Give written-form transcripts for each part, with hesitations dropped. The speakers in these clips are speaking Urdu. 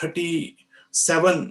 37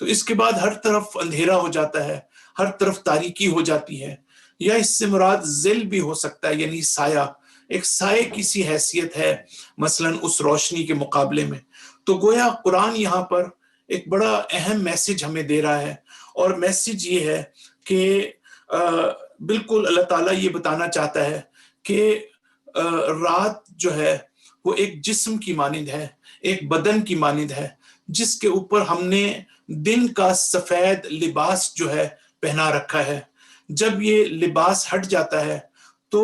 تو اس کے بعد ہر طرف اندھیرا ہو جاتا ہے، ہر طرف تاریکی ہو جاتی ہے، یا اس سے مراد ظل بھی ہو سکتا ہے، یعنی سایہ، ایک سائے کی سی حیثیت ہے مثلاً اس روشنی کے مقابلے میں۔ تو گویا قرآن یہاں پر ایک بڑا اہم میسج ہمیں دے رہا ہے، اور میسج یہ ہے کہ بالکل اللہ تعالیٰ یہ بتانا چاہتا ہے کہ رات جو ہے وہ ایک جسم کی مانند ہے، ایک بدن کی مانند ہے، جس کے اوپر ہم نے دن کا سفید لباس جو ہے پہنا رکھا ہے۔ جب یہ لباس ہٹ جاتا ہے تو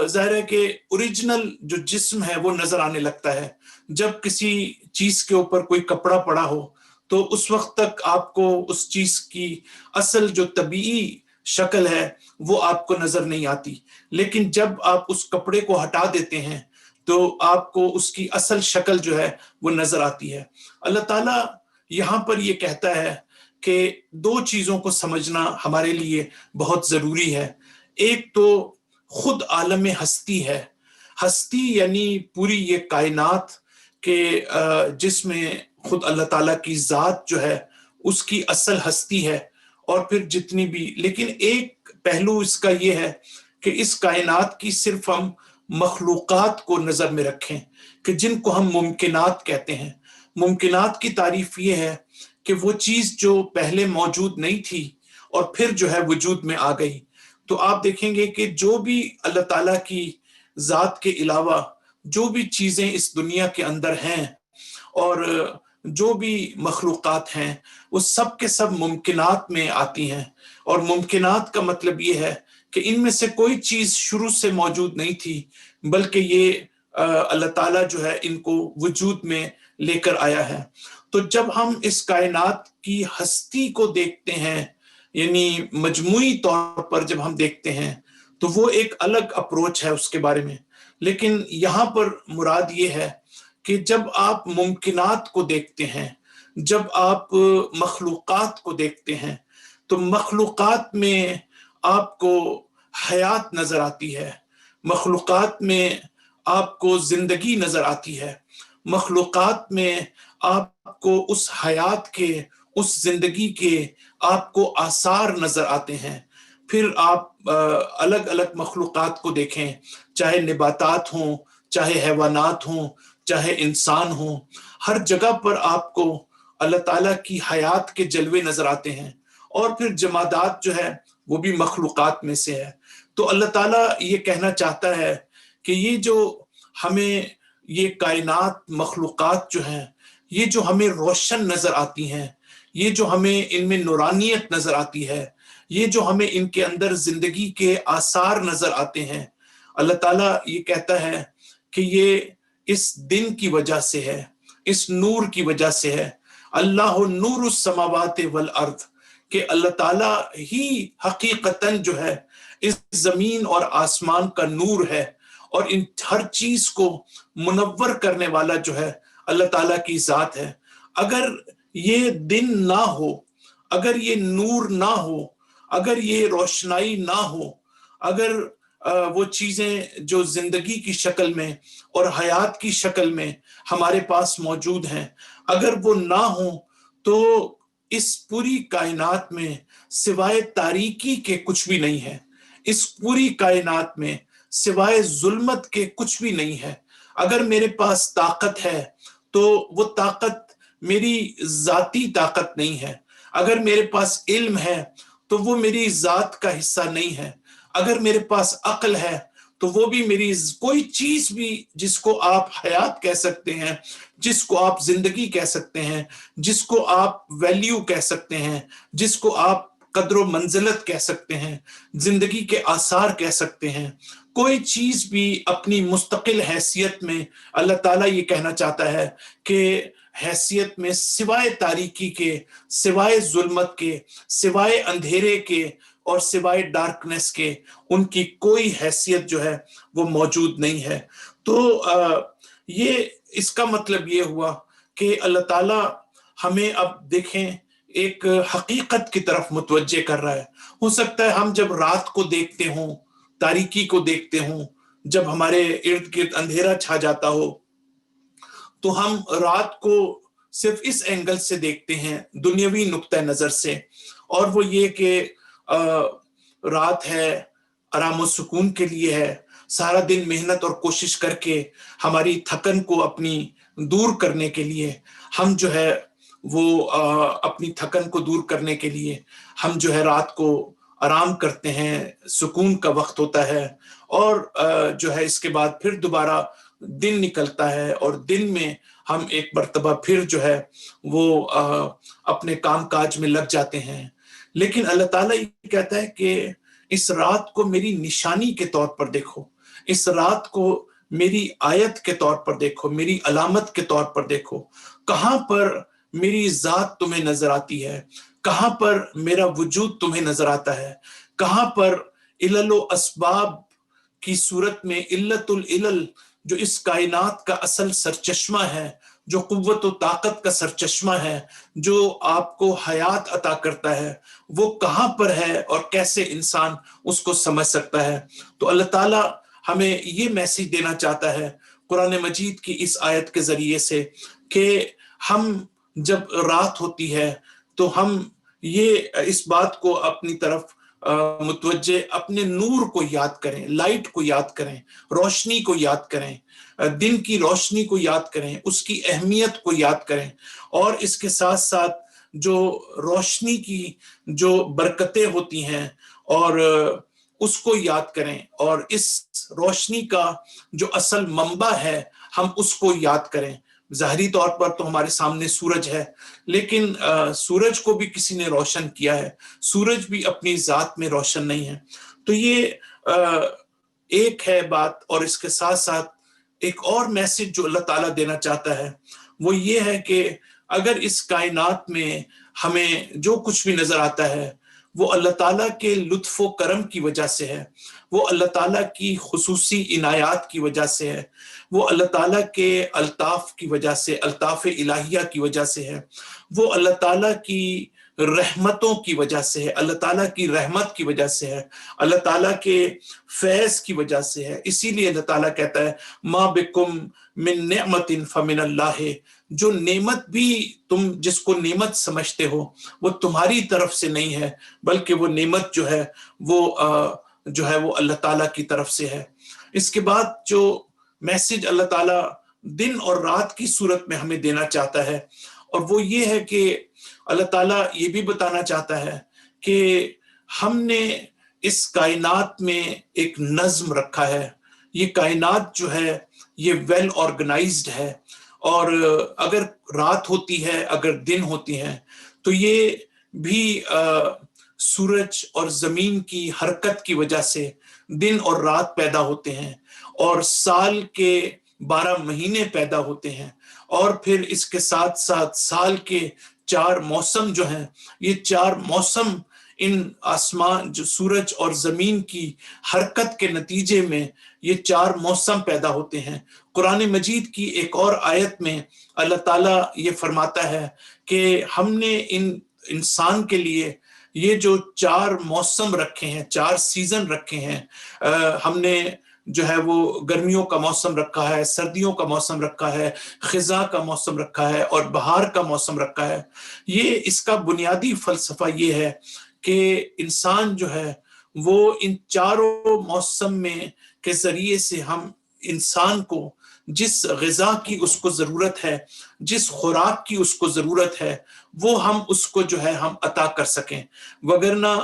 ظاہر ہے کہ اوریجنل جو جسم ہے وہ نظر آنے لگتا ہے۔ جب کسی چیز کے اوپر کوئی کپڑا پڑا ہو تو اس وقت تک آپ کو اس چیز کی اصل جو طبیعی شکل ہے وہ آپ کو نظر نہیں آتی، لیکن جب آپ اس کپڑے کو ہٹا دیتے ہیں تو آپ کو اس کی اصل شکل جو ہے وہ نظر آتی ہے۔ اللہ تعالیٰ یہاں پر یہ کہتا ہے کہ دو چیزوں کو سمجھنا ہمارے لیے بہت ضروری ہے۔ ایک تو خود عالم ہستی ہے، ہستی یعنی پوری یہ کائنات کہ جس میں خود اللہ تعالیٰ کی ذات جو ہے اس کی اصل ہستی ہے، اور پھر جتنی بھی، لیکن ایک پہلو اس کا یہ ہے کہ اس کائنات کی صرف ہم مخلوقات کو نظر میں رکھیں کہ جن کو ہم ممکنات کہتے ہیں۔ ممکنات کی تعریف یہ ہے کہ وہ چیز جو پہلے موجود نہیں تھی اور پھر جو ہے وجود میں آ گئی۔ تو آپ دیکھیں گے کہ جو بھی اللہ تعالیٰ کی ذات کے علاوہ جو بھی چیزیں اس دنیا کے اندر ہیں اور جو بھی مخلوقات ہیں وہ سب کے سب ممکنات میں آتی ہیں، اور ممکنات کا مطلب یہ ہے کہ ان میں سے کوئی چیز شروع سے موجود نہیں تھی، بلکہ یہ اللہ تعالیٰ جو ہے ان کو وجود میں لے کر آیا ہے۔ تو جب ہم اس کائنات کی ہستی کو دیکھتے ہیں، یعنی مجموعی طور پر جب ہم دیکھتے ہیں تو وہ ایک الگ اپروچ ہے اس کے بارے میں، لیکن یہاں پر مراد یہ ہے کہ جب آپ ممکنات کو دیکھتے ہیں، جب آپ مخلوقات کو دیکھتے ہیں تو مخلوقات میں آپ کو حیات نظر آتی ہے، مخلوقات میں آپ کو زندگی نظر آتی ہے، مخلوقات میں آپ کو اس حیات کے، اس زندگی کے آپ کو آثار نظر آتے ہیں۔ پھر آپ الگ الگ مخلوقات کو دیکھیں، چاہے نباتات ہوں، چاہے حیوانات ہوں، چاہے انسان ہوں، ہر جگہ پر آپ کو اللہ تعالیٰ کی حیات کے جلوے نظر آتے ہیں، اور پھر جمادات جو ہے وہ بھی مخلوقات میں سے ہے۔ تو اللہ تعالیٰ یہ کہنا چاہتا ہے کہ یہ جو ہمیں یہ کائنات مخلوقات جو ہیں، یہ جو ہمیں روشن نظر آتی ہیں، یہ جو ہمیں ان میں نورانیت نظر آتی ہے، یہ جو ہمیں ان کے اندر زندگی کے آثار نظر آتے ہیں، اللہ تعالیٰ یہ کہتا ہے کہ یہ اس دن کی وجہ سے ہے، اس نور کی وجہ سے ہے۔ اللہ نور السماوات والارض، کہ اللہ تعالیٰ ہی حقیقتاً جو ہے اس زمین اور آسمان کا نور ہے، اور ان ہر چیز کو منور کرنے والا جو ہے اللہ تعالیٰ کی ذات ہے۔ اگر یہ دن نہ ہو، اگر یہ نور نہ ہو، اگر یہ روشنائی نہ ہو، اگر وہ چیزیں جو زندگی کی شکل میں اور حیات کی شکل میں ہمارے پاس موجود ہیں، اگر وہ نہ ہوں تو اس پوری کائنات میں سوائے تاریکی کے کچھ بھی نہیں ہے، اس پوری کائنات میں سوائے ظلمت کے کچھ بھی نہیں ہے۔ اگر میرے پاس طاقت ہے تو وہ طاقت میری ذاتی طاقت نہیں ہے، اگر میرے پاس علم ہے تو وہ میری ذات کا حصہ نہیں ہے، اگر میرے پاس عقل ہے تو وہ بھی میری، کوئی چیز بھی جس کو آپ حیات کہہ سکتے ہیں، جس کو آپ زندگی کہہ سکتے ہیں، جس کو آپ ویلیو کہہ سکتے ہیں، جس کو آپ قدر و منزلت کہہ سکتے ہیں، زندگی کے آثار کہہ سکتے ہیں، کوئی چیز بھی اپنی مستقل حیثیت میں اللہ تعالیٰ یہ کہنا چاہتا ہے کہ حیثیت میں سوائے تاریکی کے، سوائے ظلمت کے، سوائے اندھیرے کے اور سوائے ڈارکنیس کے ان کی کوئی حیثیت جو ہے وہ موجود نہیں ہے۔ تو یہ اس کا مطلب یہ ہوا کہ اللہ تعالیٰ ہمیں اب دیکھیں ایک حقیقت کی طرف متوجہ کر رہا ہے۔ ہو سکتا ہے ہم جب رات کو دیکھتے ہوں، تاریکی کو دیکھتے ہوں، جب ہمارے ارد گرد اندھیرا چھا جاتا ہو تو ہم رات کو صرف اس اینگل سے دیکھتے ہیں، دنیاوی نقطہ نظر سے، اور وہ یہ کہ رات ہے، آرام و سکون کے لیے ہے، سارا دن محنت اور کوشش کر کے ہماری تھکن کو اپنی دور کرنے کے لیے ہم جو ہے وہ اپنی تھکن کو دور کرنے کے لیے ہم جو ہے رات کو آرام کرتے ہیں، سکون کا وقت ہوتا ہے، اور جو ہے اس کے بعد پھر دوبارہ دن نکلتا ہے، اور دن میں ہم ایک مرتبہ پھر جو ہے وہ اپنے کام کاج میں لگ جاتے ہیں۔ لیکن اللہ تعالیٰ یہ کہتا ہے کہ اس رات کو میری نشانی کے طور پر دیکھو، اس رات کو میری آیت کے طور پر دیکھو، میری علامت کے طور پر دیکھو، کہاں پر میری ذات تمہیں نظر آتی ہے، کہاں پر میرا وجود تمہیں نظر آتا ہے، کہاں پر علل و اسباب کی صورت میں علت العلل جو اس کائنات کا اصل سرچشمہ ہے، جو قوت و طاقت کا سرچشمہ ہے، جو آپ کو حیات عطا کرتا ہے، وہ کہاں پر ہے اور کیسے انسان اس کو سمجھ سکتا ہے۔ تو اللہ تعالیٰ ہمیں یہ میسج دینا چاہتا ہے قرآن مجید کی اس آیت کے ذریعے سے کہ ہم جب رات ہوتی ہے تو ہم یہ اس بات کو اپنی طرف متوجہ، اپنے نور کو یاد کریں، لائٹ کو یاد کریں، روشنی کو یاد کریں، دن کی روشنی کو یاد کریں، اس کی اہمیت کو یاد کریں، اور اس کے ساتھ ساتھ جو روشنی کی جو برکتیں ہوتی ہیں اور اس کو یاد کریں، اور اس روشنی کا جو اصل منبع ہے ہم اس کو یاد کریں۔ ظاہری طور پر تو ہمارے سامنے سورج ہے، لیکن سورج کو بھی کسی نے روشن کیا ہے، سورج بھی اپنی ذات میں روشن نہیں ہے۔ تو یہ ایک ہے بات، اور اس کے ساتھ ساتھ ایک اور میسج جو اللہ تعالیٰ دینا چاہتا ہے وہ یہ ہے کہ اگر اس کائنات میں ہمیں جو کچھ بھی نظر آتا ہے وہ اللہ تعالیٰ کے لطف و کرم کی وجہ سے ہے، وہ اللہ تعالیٰ کی خصوصی عنایات کی وجہ سے ہے، وہ اللہ تعالیٰ کے الطاف کی وجہ سے، الطاف الہیہ کی وجہ سے ہے، وہ اللہ تعالیٰ کی رحمتوں کی وجہ سے ہے، اللہ تعالیٰ کی رحمت کی وجہ سے ہے، اللہ تعالیٰ کے فیض کی وجہ سے ہے۔ اسی لیے اللہ تعالیٰ کہتا ہے ما بکم من نعمت فمن اللہ، جو نعمت بھی تم جس کو نعمت سمجھتے ہو وہ تمہاری طرف سے نہیں ہے، بلکہ وہ نعمت جو ہے وہ اللہ تعالیٰ کی طرف سے ہے۔ اس کے بعد جو میسج اللہ تعالیٰ دن اور رات کی صورت میں ہمیں دینا چاہتا ہے، اور وہ یہ ہے کہ اللہ تعالیٰ یہ بھی بتانا چاہتا ہے کہ ہم نے اس کائنات میں ایک نظم رکھا ہے، یہ کائنات جو ہے یہ ویل آرگنائزڈ ہے، اور اگر رات ہوتی ہے، اگر دن ہوتی ہیں، تو یہ بھی سورج اور زمین کی حرکت کی وجہ سے دن اور رات پیدا ہوتے ہیں، اور سال کے 12 مہینے پیدا ہوتے ہیں، اور پھر اس کے ساتھ ساتھ سال کے 4 موسم جو ہیں، یہ 4 موسم ان آسمان جو سورج اور زمین کی حرکت کے نتیجے میں یہ 4 موسم پیدا ہوتے ہیں۔ قرآن مجید کی ایک اور آیت میں اللہ تعالیٰ یہ فرماتا ہے کہ ہم نے انسان کے لیے یہ جو 4 موسم رکھے ہیں، 4 سیزن رکھے ہیں، ہم نے جو ہے وہ گرمیوں کا موسم رکھا ہے، سردیوں کا موسم رکھا ہے، خزاں کا موسم رکھا ہے، اور بہار کا موسم رکھا ہے۔ یہ اس کا بنیادی فلسفہ یہ ہے کہ انسان جو ہے وہ ان 4 موسم میں کے ذریعے سے ہم انسان کو جس غذا کی اس کو ضرورت ہے، جس خوراک کی اس کو ضرورت ہے، وہ ہم اس کو جو ہے ہم عطا کر سکیں، وگرنہ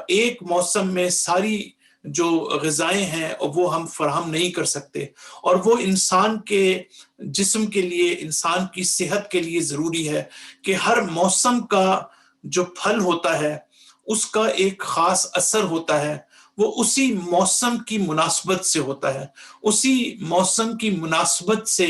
ایک موسم میں ساری جو غذائیں ہیں وہ ہم فراہم نہیں کر سکتے، اور وہ انسان کے جسم کے لیے، انسان کی صحت کے لیے ضروری ہے کہ ہر موسم کا جو پھل ہوتا ہے اس کا ایک خاص اثر ہوتا ہے، وہ اسی موسم کی مناسبت سے ہوتا ہے، اسی موسم کی مناسبت سے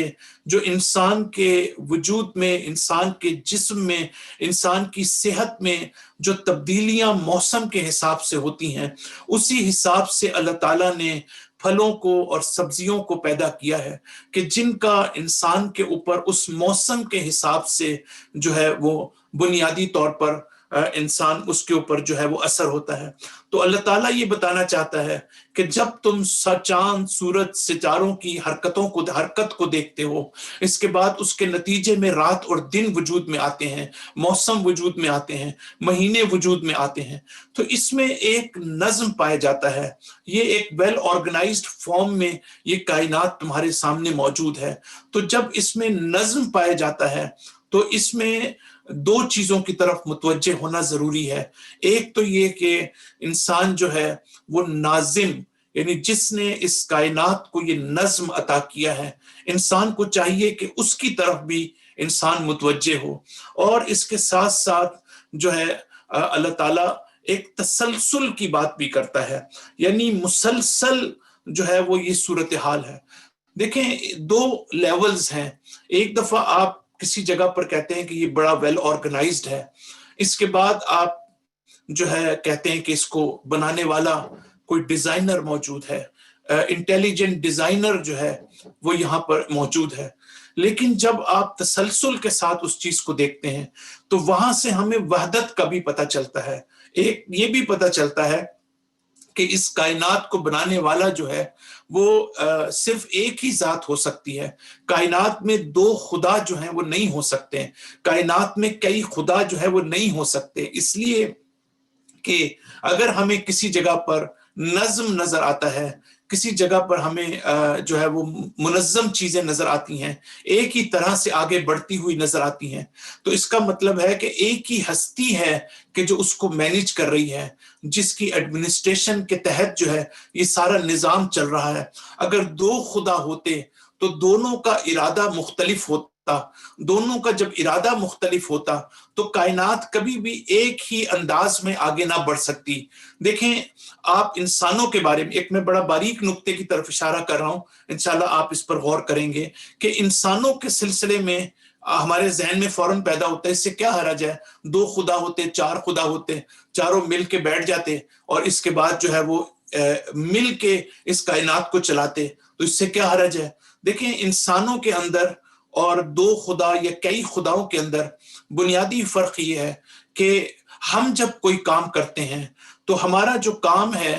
جو انسان کے وجود میں، انسان کے جسم میں، انسان کی صحت میں جو تبدیلیاں موسم کے حساب سے ہوتی ہیں، اسی حساب سے اللہ تعالیٰ نے پھلوں کو اور سبزیوں کو پیدا کیا ہے کہ جن کا انسان کے اوپر اس موسم کے حساب سے جو ہے وہ بنیادی طور پر انسان اس کے اوپر جو ہے وہ اثر ہوتا ہے. تو اللہ تعالیٰ یہ بتانا چاہتا ہے کہ جب تم چاند سورج ستاروں کی حرکت کو دیکھتے ہو، اس کے بعد اس کے نتیجے میں رات اور دن وجود میں آتے ہیں، موسم وجود میں آتے ہیں، مہینے وجود میں آتے ہیں، تو اس میں ایک نظم پایا جاتا ہے. یہ ایک ویل آرگنائزڈ فارم میں یہ کائنات تمہارے سامنے موجود ہے. تو جب اس میں نظم پایا جاتا ہے تو اس میں دو چیزوں کی طرف متوجہ ہونا ضروری ہے. ایک تو یہ کہ انسان جو ہے وہ ناظم، یعنی جس نے اس کائنات کو یہ نظم عطا کیا ہے، انسان کو چاہیے کہ اس کی طرف بھی انسان متوجہ ہو. اور اس کے ساتھ ساتھ جو ہے اللہ تعالیٰ ایک تسلسل کی بات بھی کرتا ہے، یعنی مسلسل جو ہے وہ یہ صورتحال ہے. دیکھیں دو لیولز ہیں. ایک دفعہ آپ کسی جگہ پر کہتے ہیں کہ یہ بڑا ویل آرگنائزڈ ہے، اس کے بعد آپ جو ہے کہتے ہیں کہ اس کو بنانے والا کوئی ڈیزائنر موجود ہے، انٹیلیجنٹ ڈیزائنر جو ہے وہ یہاں پر موجود ہے. لیکن جب آپ تسلسل کے ساتھ اس چیز کو دیکھتے ہیں تو وہاں سے ہمیں وحدت کا بھی پتہ چلتا ہے. ایک یہ بھی پتہ چلتا ہے کہ اس کائنات کو بنانے والا جو ہے وہ صرف ایک ہی ذات ہو سکتی ہے. کائنات میں دو خدا جو ہیں وہ نہیں ہو سکتے، کائنات میں کئی خدا جو ہے وہ نہیں ہو سکتے. اس لیے کہ اگر ہمیں کسی جگہ پر نظم نظر آتا ہے، کسی جگہ پر ہمیں جو ہے وہ منظم چیزیں نظر آتی ہیں، ایک ہی طرح سے آگے بڑھتی ہوئی نظر آتی ہیں، تو اس کا مطلب ہے کہ ایک ہی ہستی ہے کہ جو اس کو مینیج کر رہی ہے، جس کی ایڈمنسٹریشن کے تحت جو ہے یہ سارا نظام چل رہا ہے. اگر دو خدا ہوتے تو دونوں کا ارادہ مختلف ہوتا. دونوں کا جب ارادہ مختلف ہوتا تو کائنات کبھی بھی ایک ہی انداز میں آگے نہ بڑھ سکتی. دیکھیں آپ انسانوں کے بارے میں ایک میں بڑا باریک نقطے کی طرف اشارہ کر رہا ہوں، انشاءاللہ آپ اس پر غور کریں گے کہ انسانوں کے سلسلے میں ہمارے ذہن میں فوراً پیدا ہوتا ہے اس سے کیا حرج ہے، دو خدا ہوتے، چار خدا ہوتے، چاروں مل کے بیٹھ جاتے اور اس کے بعد جو ہے وہ مل کے اس کائنات کو چلاتے، تو اس سے کیا حرج ہے. دیکھیں انسانوں کے اندر اور دو خدا یا کئی خداؤں کے اندر بنیادی فرق یہ ہے کہ ہم جب کوئی کام کرتے ہیں تو ہمارا جو کام ہے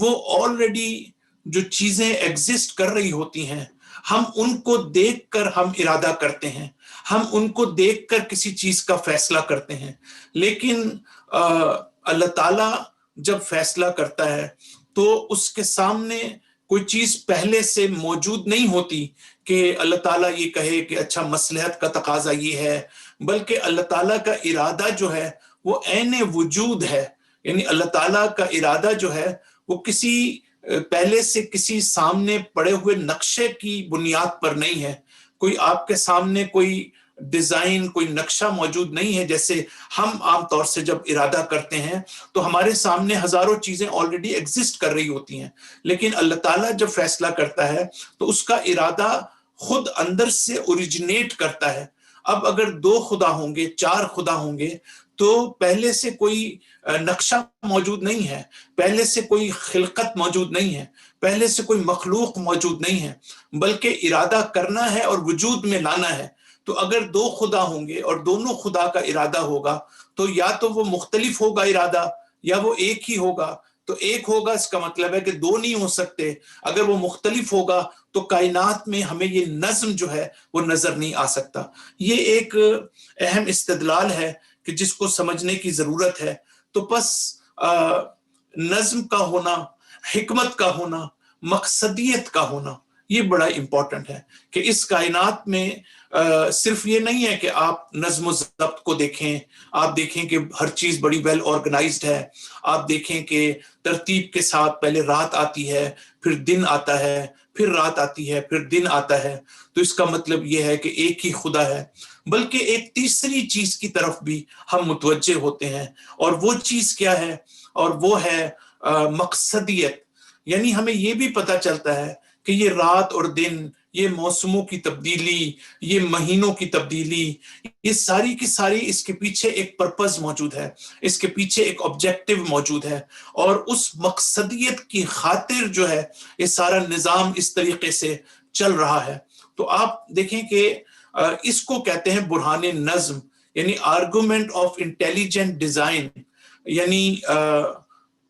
وہ آلریڈی جو چیزیں ایگزسٹ کر رہی ہوتی ہیں، ہم ان کو دیکھ کر ہم ارادہ کرتے ہیں، ہم ان کو دیکھ کر کسی چیز کا فیصلہ کرتے ہیں. لیکن اللہ تعالیٰ جب فیصلہ کرتا ہے تو اس کے سامنے کوئی چیز پہلے سے موجود نہیں ہوتی کہ اللہ تعالیٰ یہ کہے کہ اچھا مصلحت کا تقاضا یہ ہے، بلکہ اللہ تعالیٰ کا ارادہ جو ہے وہ عین وجود ہے. یعنی اللہ تعالیٰ کا ارادہ جو ہے وہ کسی پہلے سے کسی سامنے پڑے ہوئے نقشے کی بنیاد پر نہیں ہے. کوئی آپ کے سامنے کوئی ڈیزائن، کوئی نقشہ موجود نہیں ہے. جیسے ہم عام طور سے جب ارادہ کرتے ہیں تو ہمارے سامنے ہزاروں چیزیں آلریڈی ایگزسٹ کر رہی ہوتی ہیں، لیکن اللہ تعالیٰ جب فیصلہ کرتا ہے تو اس کا ارادہ خود اندر سے اوریجنیٹ کرتا ہے. اب اگر دو خدا ہوں گے، چار خدا ہوں گے، تو پہلے سے کوئی نقشہ موجود نہیں ہے، پہلے سے کوئی خلقت موجود نہیں ہے، پہلے سے کوئی مخلوق موجود نہیں ہے، بلکہ ارادہ کرنا ہے اور وجود میں لانا ہے. تو اگر دو خدا ہوں گے اور دونوں خدا کا ارادہ ہوگا تو یا تو وہ مختلف ہوگا ارادہ یا وہ ایک ہی ہوگا. تو ایک ہوگا اس کا مطلب ہے کہ دو نہیں ہو سکتے. اگر وہ مختلف ہوگا تو کائنات میں ہمیں یہ نظم جو ہے وہ نظر نہیں آ سکتا. یہ ایک اہم استدلال ہے کہ جس کو سمجھنے کی ضرورت ہے. تو بس نظم کا ہونا، حکمت کا ہونا، مقصدیت کا ہونا یہ بڑا امپورٹنٹ ہے کہ اس کائنات میں صرف یہ نہیں ہے کہ آپ نظم و ضبط کو دیکھیں، آپ دیکھیں کہ ہر چیز بڑی ویل آرگنائزڈ ہے، آپ دیکھیں کہ ترتیب کے ساتھ پہلے رات آتی ہے، پھر دن آتا ہے، پھر رات آتی ہے، پھر دن آتا ہے. تو اس کا مطلب یہ ہے کہ ایک ہی خدا ہے. بلکہ ایک تیسری چیز کی طرف بھی ہم متوجہ ہوتے ہیں، اور وہ چیز کیا ہے؟ اور وہ ہے مقصدیت. یعنی ہمیں یہ بھی پتہ چلتا ہے کہ یہ رات اور دن، یہ موسموں کی تبدیلی، یہ مہینوں کی تبدیلی، یہ ساری کی ساری اس کے پیچھے ایک پرپز موجود ہے، اس کے پیچھے ایک آبجیکٹو موجود ہے، اور اس مقصدیت کی خاطر جو ہے یہ سارا نظام اس طریقے سے چل رہا ہے. تو آپ دیکھیں کہ اس کو کہتے ہیں برہان نظم، یعنی آرگومنٹ آف انٹیلیجنٹ ڈیزائن، یعنی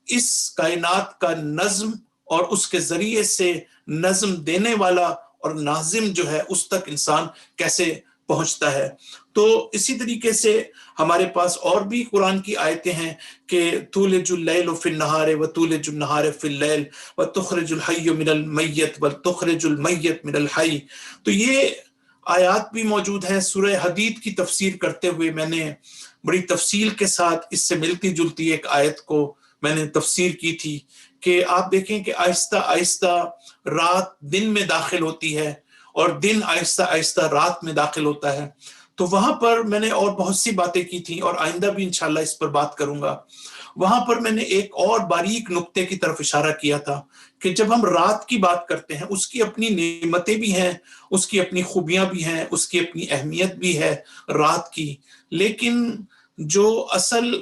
اس کائنات کا نظم اور اس کے ذریعے سے نظم دینے والا اور ناظم جو ہے اس تک انسان کیسے پہنچتا ہے۔ تو اسی طریقے سے ہمارے پاس اور بھی قرآن کی آیتیں ہیں کہ تولج اللیل فی النہار وتولج النہار فی اللیل وتخرج الحی من المیت وتخرج المیت من الحی۔ تو یہ آیات بھی موجود ہیں۔ سورہ حدید کی تفسیر کرتے ہوئے میں نے بڑی تفصیل کے ساتھ اس سے ملتی جلتی ایک آیت کو میں نے تفسیر کی تھی کہ آپ دیکھیں کہ آہستہ آہستہ رات دن میں داخل ہوتی ہے اور دن آہستہ آہستہ رات میں داخل ہوتا ہے۔ تو وہاں پر میں نے اور بہت سی باتیں کی تھیں اور آئندہ بھی انشاءاللہ اس پر بات کروں گا۔ وہاں پر میں نے ایک اور باریک نقطے کی طرف اشارہ کیا تھا کہ جب ہم رات کی بات کرتے ہیں اس کی اپنی نعمتیں بھی ہیں، اس کی اپنی خوبیاں بھی ہیں، اس کی اپنی اہمیت بھی ہے رات کی، لیکن جو اصل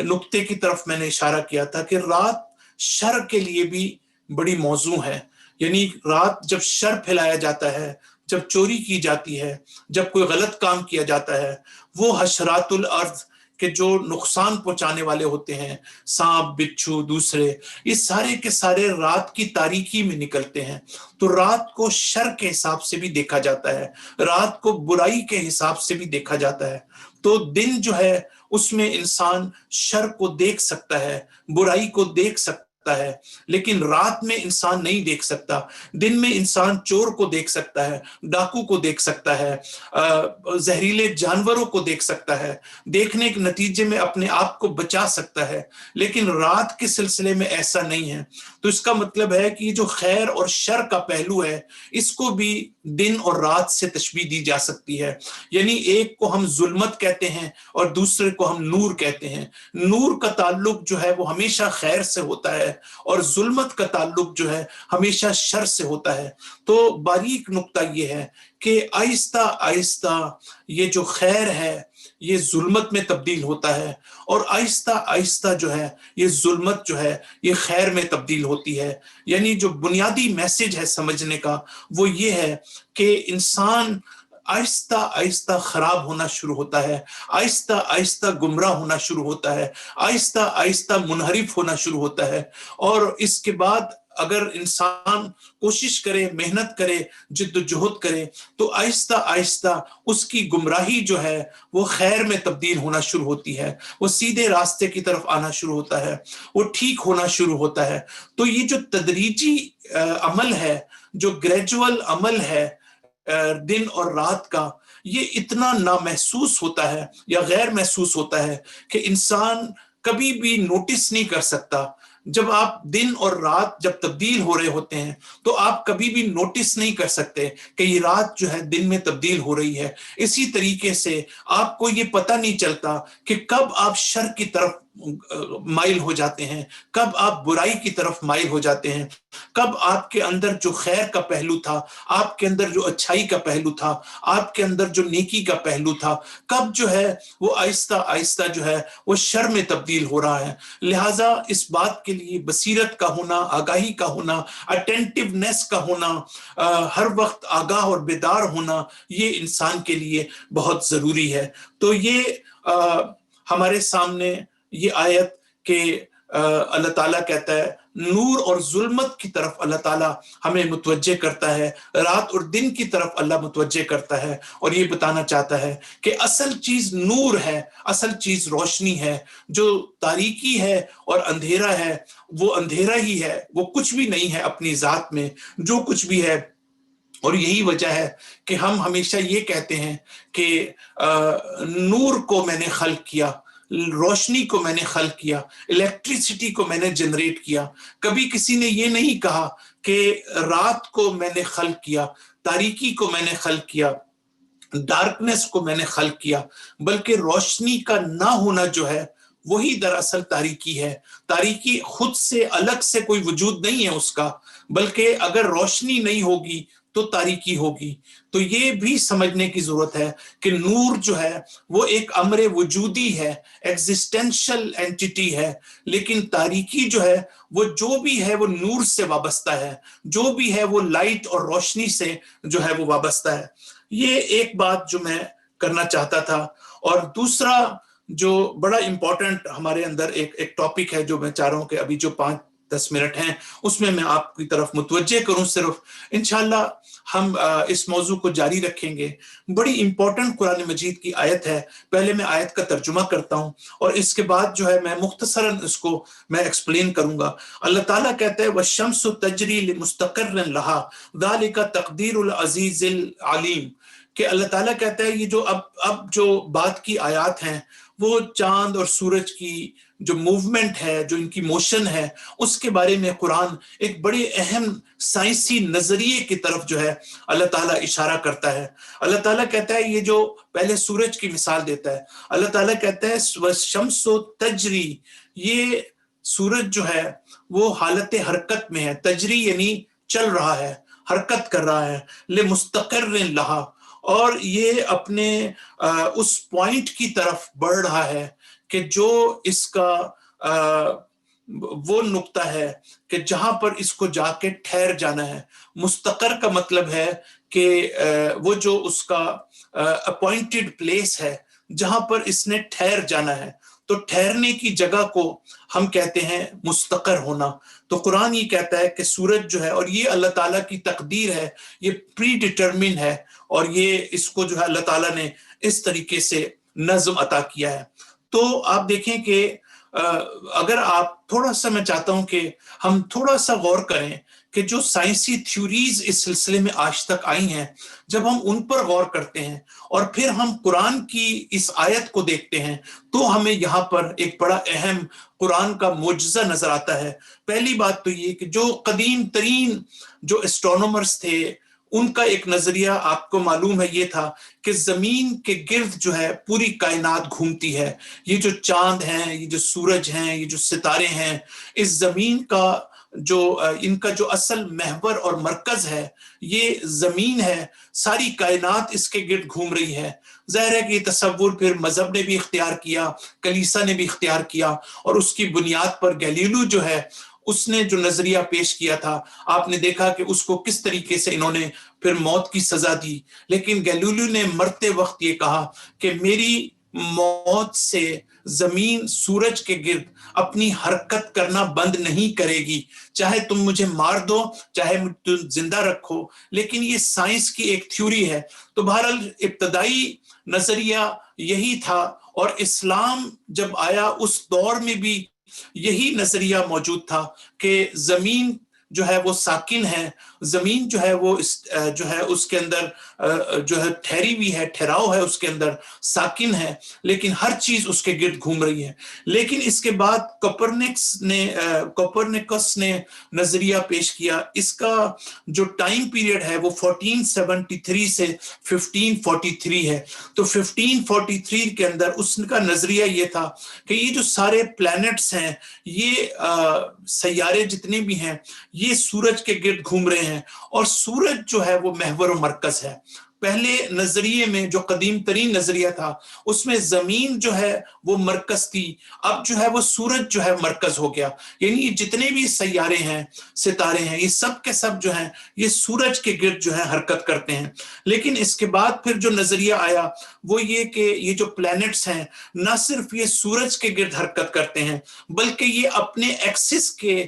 نقطے کی طرف میں نے اشارہ کیا تھا کہ رات شر کے لیے بھی بڑی موزوں ہے۔ یعنی رات جب شر پھیلایا جاتا ہے، جب چوری کی جاتی ہے، جب کوئی غلط کام کیا جاتا ہے، وہ حشرات الارض کہ جو نقصان پہنچانے والے ہوتے ہیں، سانپ بچھو دوسرے، یہ سارے کے سارے رات کی تاریکی میں نکلتے ہیں۔ تو رات کو شر کے حساب سے بھی دیکھا جاتا ہے، رات کو برائی کے حساب سے بھی دیکھا جاتا ہے۔ تو دن جو ہے اس میں انسان شر کو دیکھ سکتا ہے، برائی کو دیکھ سکتا ہے، لیکن رات میں انسان نہیں دیکھ سکتا۔ دن میں انسان چور کو دیکھ سکتا ہے، ڈاکو کو دیکھ سکتا ہے، زہریلے جانوروں کو دیکھ سکتا ہے، دیکھنے کے نتیجے میں اپنے آپ کو بچا سکتا ہے، لیکن رات کے سلسلے میں ایسا نہیں ہے۔ تو اس کا مطلب ہے کہ یہ جو خیر اور شر کا پہلو ہے اس کو بھی دن اور رات سے تشبیہ دی جا سکتی ہے۔ یعنی ایک کو ہم ظلمت کہتے ہیں اور دوسرے کو ہم نور کہتے ہیں۔ نور کا تعلق جو ہے وہ ہمیشہ خیر سے ہوتا ہے اور ظلمت کا تعلق جو ہے ہمیشہ شر سے ہوتا ہے۔ تو باریک نقطہ یہ ہے کہ آہستہ آہستہ یہ جو خیر ہے یہ ظلمت میں تبدیل ہوتا ہے، اور آہستہ آہستہ جو ہے یہ ظلمت جو ہے یہ خیر میں تبدیل ہوتی ہے۔ یعنی جو بنیادی میسج ہے سمجھنے کا وہ یہ ہے کہ انسان آہستہ آہستہ خراب ہونا شروع ہوتا ہے، آہستہ آہستہ گمراہ ہونا شروع ہوتا ہے، آہستہ آہستہ منحرف ہونا شروع ہوتا ہے، اور اس کے بعد اگر انسان کوشش کرے، محنت کرے، جد و جہد کرے تو آہستہ آہستہ اس کی گمراہی جو ہے وہ خیر میں تبدیل ہونا شروع ہوتی ہے، وہ سیدھے راستے کی طرف آنا شروع ہوتا ہے، وہ ٹھیک ہونا شروع ہوتا ہے۔ تو یہ جو تدریجی عمل ہے، جو گریجول عمل ہے دن اور رات کا، یہ اتنا نامحسوس ہوتا ہے یا غیر محسوس ہوتا ہے کہ انسان کبھی بھی نوٹس نہیں کر سکتا۔ جب آپ دن اور رات جب تبدیل ہو رہے ہوتے ہیں تو آپ کبھی بھی نوٹس نہیں کر سکتے کہ یہ رات جو ہے دن میں تبدیل ہو رہی ہے۔ اسی طریقے سے آپ کو یہ پتہ نہیں چلتا کہ کب آپ شر کی طرف مائل ہو جاتے ہیں، کب آپ برائی کی طرف مائل ہو جاتے ہیں، کب آپ کے اندر جو خیر کا پہلو تھا، آپ کے اندر جو اچھائی کا پہلو تھا، آپ کے اندر جو نیکی کا پہلو تھا، کب جو ہے وہ آہستہ آہستہ جو ہے وہ شر میں تبدیل ہو رہا ہے۔ لہٰذا اس بات کے لیے بصیرت کا ہونا، آگاہی کا ہونا، اٹینٹیونیس کا ہونا، ہر وقت آگاہ اور بیدار ہونا، یہ انسان کے لیے بہت ضروری ہے۔ تو یہ ہمارے سامنے یہ آیت کہ اللہ تعالیٰ کہتا ہے نور اور ظلمت کی طرف اللہ تعالیٰ ہمیں متوجہ کرتا ہے، رات اور دن کی طرف اللہ متوجہ کرتا ہے، اور یہ بتانا چاہتا ہے کہ اصل چیز نور ہے، اصل چیز روشنی ہے۔ جو تاریکی ہے اور اندھیرا ہے وہ اندھیرا ہی ہے، وہ کچھ بھی نہیں ہے اپنی ذات میں، جو کچھ بھی ہے۔ اور یہی وجہ ہے کہ ہم ہمیشہ یہ کہتے ہیں کہ نور کو میں نے خلق کیا، روشنی کو میں نے خلق کیا، الیکٹریسٹی کو میں نے جنریٹ کیا۔ کبھی کسی نے یہ نہیں کہا کہ رات کو میں نے خلق کیا، تاریکی کو میں نے خلق کیا، ڈارکنیس کو میں نے خلق کیا، بلکہ روشنی کا نہ ہونا جو ہے وہی دراصل تاریکی ہے۔ تاریکی خود سے الگ سے کوئی وجود نہیں ہے اس کا، بلکہ اگر روشنی نہیں ہوگی تو تاریکی ہوگی۔ تو یہ بھی سمجھنے کی ضرورت ہے کہ نور جو ہے وہ ایک امر وجودی ہے، ایگزسٹینشل اینٹیٹی ہے، لیکن تاریکی جو ہے وہ جو بھی ہے وہ نور سے وابستہ ہے، جو بھی ہے وہ لائٹ اور روشنی سے جو ہے وہ وابستہ ہے۔ یہ ایک بات جو میں کرنا چاہتا تھا. اور دوسرا جو بڑا امپورٹنٹ ہمارے اندر ایک ٹاپک ہے جو میں چاہ رہا ہوں کہ ابھی جو 5-10 منٹ ہیں اس میں آپ کی طرف متوجہ کروں صرف. انشاءاللہ ہم اس موضوع کو جاری رکھیں گے. بڑی امپورٹنٹ قرآن مجید کی آیت ہے. پہلے میں آیت کا ترجمہ کرتا ہوں اور اس کے بعد جو ہے میں مختصراً اس کو میں ایکسپلین کروں گا. اللہ تعالیٰ کہتے ہیں وَالشَّمْسُ تَجْرِي لِمُسْتَقَرٍّ لَهَا ذَلِكَ تَقْدِيرُ الْعَزِيزِ الْعَلِيمِ کہ اللہ تعالیٰ کہتا ہے یہ جو اب جو بات کی آیات ہیں وہ چاند اور سورج کی جو موومنٹ ہے، جو ان کی موشن ہے، اس کے بارے میں قرآن ایک بڑے اہم سائنسی نظریے کی طرف جو ہے اللہ تعالیٰ اشارہ کرتا ہے. اللہ تعالیٰ کہتا ہے یہ جو پہلے سورج کی مثال دیتا ہے، اللہ تعالیٰ کہتا ہے وَالشَّمْسُ تَجْرِي، یہ سورج جو ہے وہ حالت حرکت میں ہے. تجری یعنی چل رہا ہے، حرکت کر رہا ہے. لِمُسْتَقِرٍ لَهَا، اور یہ اپنے اس پوائنٹ کی طرف بڑھ رہا ہے کہ جو اس کا وہ نقطہ ہے کہ جہاں پر اس کو جا کے ٹھہر جانا ہے. مستقر کا مطلب ہے کہ وہ جو اس کا اپوائنٹڈ پلیس ہے جہاں پر اس نے ٹھہر جانا ہے. تو ٹھہرنے کی جگہ کو ہم کہتے ہیں مستقر ہونا. تو قرآن یہ کہتا ہے کہ سورج جو ہے، اور یہ اللہ تعالیٰ کی تقدیر ہے، یہ پری ڈیٹرمن ہے، اور یہ اس کو جو ہے اللہ تعالیٰ نے اس طریقے سے نظم عطا کیا ہے. تو آپ دیکھیں کہ اگر آپ تھوڑا سا، میں چاہتا ہوں کہ ہم تھوڑا سا غور کریں کہ جو سائنسی تھیوریز اس سلسلے میں آج تک آئی ہیں، جب ہم ان پر غور کرتے ہیں اور پھر ہم قرآن کی اس آیت کو دیکھتے ہیں تو ہمیں یہاں پر ایک بڑا اہم قرآن کا معجزہ نظر آتا ہے. پہلی بات تو یہ کہ جو قدیم ترین جو اسٹرونومرز تھے ان کا ایک نظریہ آپ کو معلوم ہے یہ تھا کہ زمین کے گرد جو ہے پوری کائنات گھومتی ہے. یہ جو چاند ہیں، یہ جو سورج ہیں، یہ جو ستارے ہیں، اس زمین کا جو ان کا جو اصل محور اور مرکز ہے یہ زمین ہے. ساری کائنات اس کے گرد گھوم رہی ہے. ظاہر ہے کہ یہ تصور پھر مذہب نے بھی اختیار کیا، کلیسا نے بھی اختیار کیا، اور اس کی بنیاد پر گیلیلیو جو ہے اس نے جو نظریہ پیش کیا تھا، آپ نے دیکھا کہ اس کو کس طریقے سے انہوں نے پھر موت کی سزا دی. لیکن گیلیلیو نے مرتے وقت یہ کہا کہ میری موت سے زمین سورج کے گرد اپنی حرکت کرنا بند نہیں کرے گی. چاہے تم مجھے مار دو، چاہے تم زندہ رکھو، لیکن یہ سائنس کی ایک تھیوری ہے. تو بہرحال ابتدائی نظریہ یہی تھا، اور اسلام جب آیا اس دور میں بھی یہی نظریہ موجود تھا کہ زمین جو ہے وہ ساکن ہے، زمین جو ہے وہ جو ہے اس کے اندر جو ہے ٹھہری ہوئی ہے، ٹھہراؤ ہے اس کے اندر، ساکن ہے، لیکن ہر چیز اس کے گرد گھوم رہی ہے. لیکن اس کے بعد کوپرنیکس نے نظریہ پیش کیا. اس کا جو ٹائم پیریڈ ہے وہ 1473 سے 1543 ہے. تو 1543 کے اندر اس کا نظریہ یہ تھا کہ یہ جو سارے پلانٹس ہیں، یہ سیارے جتنے بھی ہیں، یہ سورج کے گرد گھوم رہے ہیں، اور سورج جو ہے وہ محور و مرکز ہے. پہلے نظریے میں جو قدیم ترین نظریہ تھا اس میں زمین جو ہے وہ مرکز تھی، اب جو ہے وہ سورج جو ہے مرکز ہو گیا. یعنی یہ جتنے بھی سیارے ہیں، ستارے ہیں، یہ سب کے سب جو ہیں یہ سورج کے گرد جو ہے حرکت کرتے ہیں. لیکن اس کے بعد پھر جو نظریہ آیا وہ یہ کہ یہ جو پلانٹس ہیں نہ صرف یہ سورج کے گرد حرکت کرتے ہیں بلکہ یہ اپنے ایکسس کے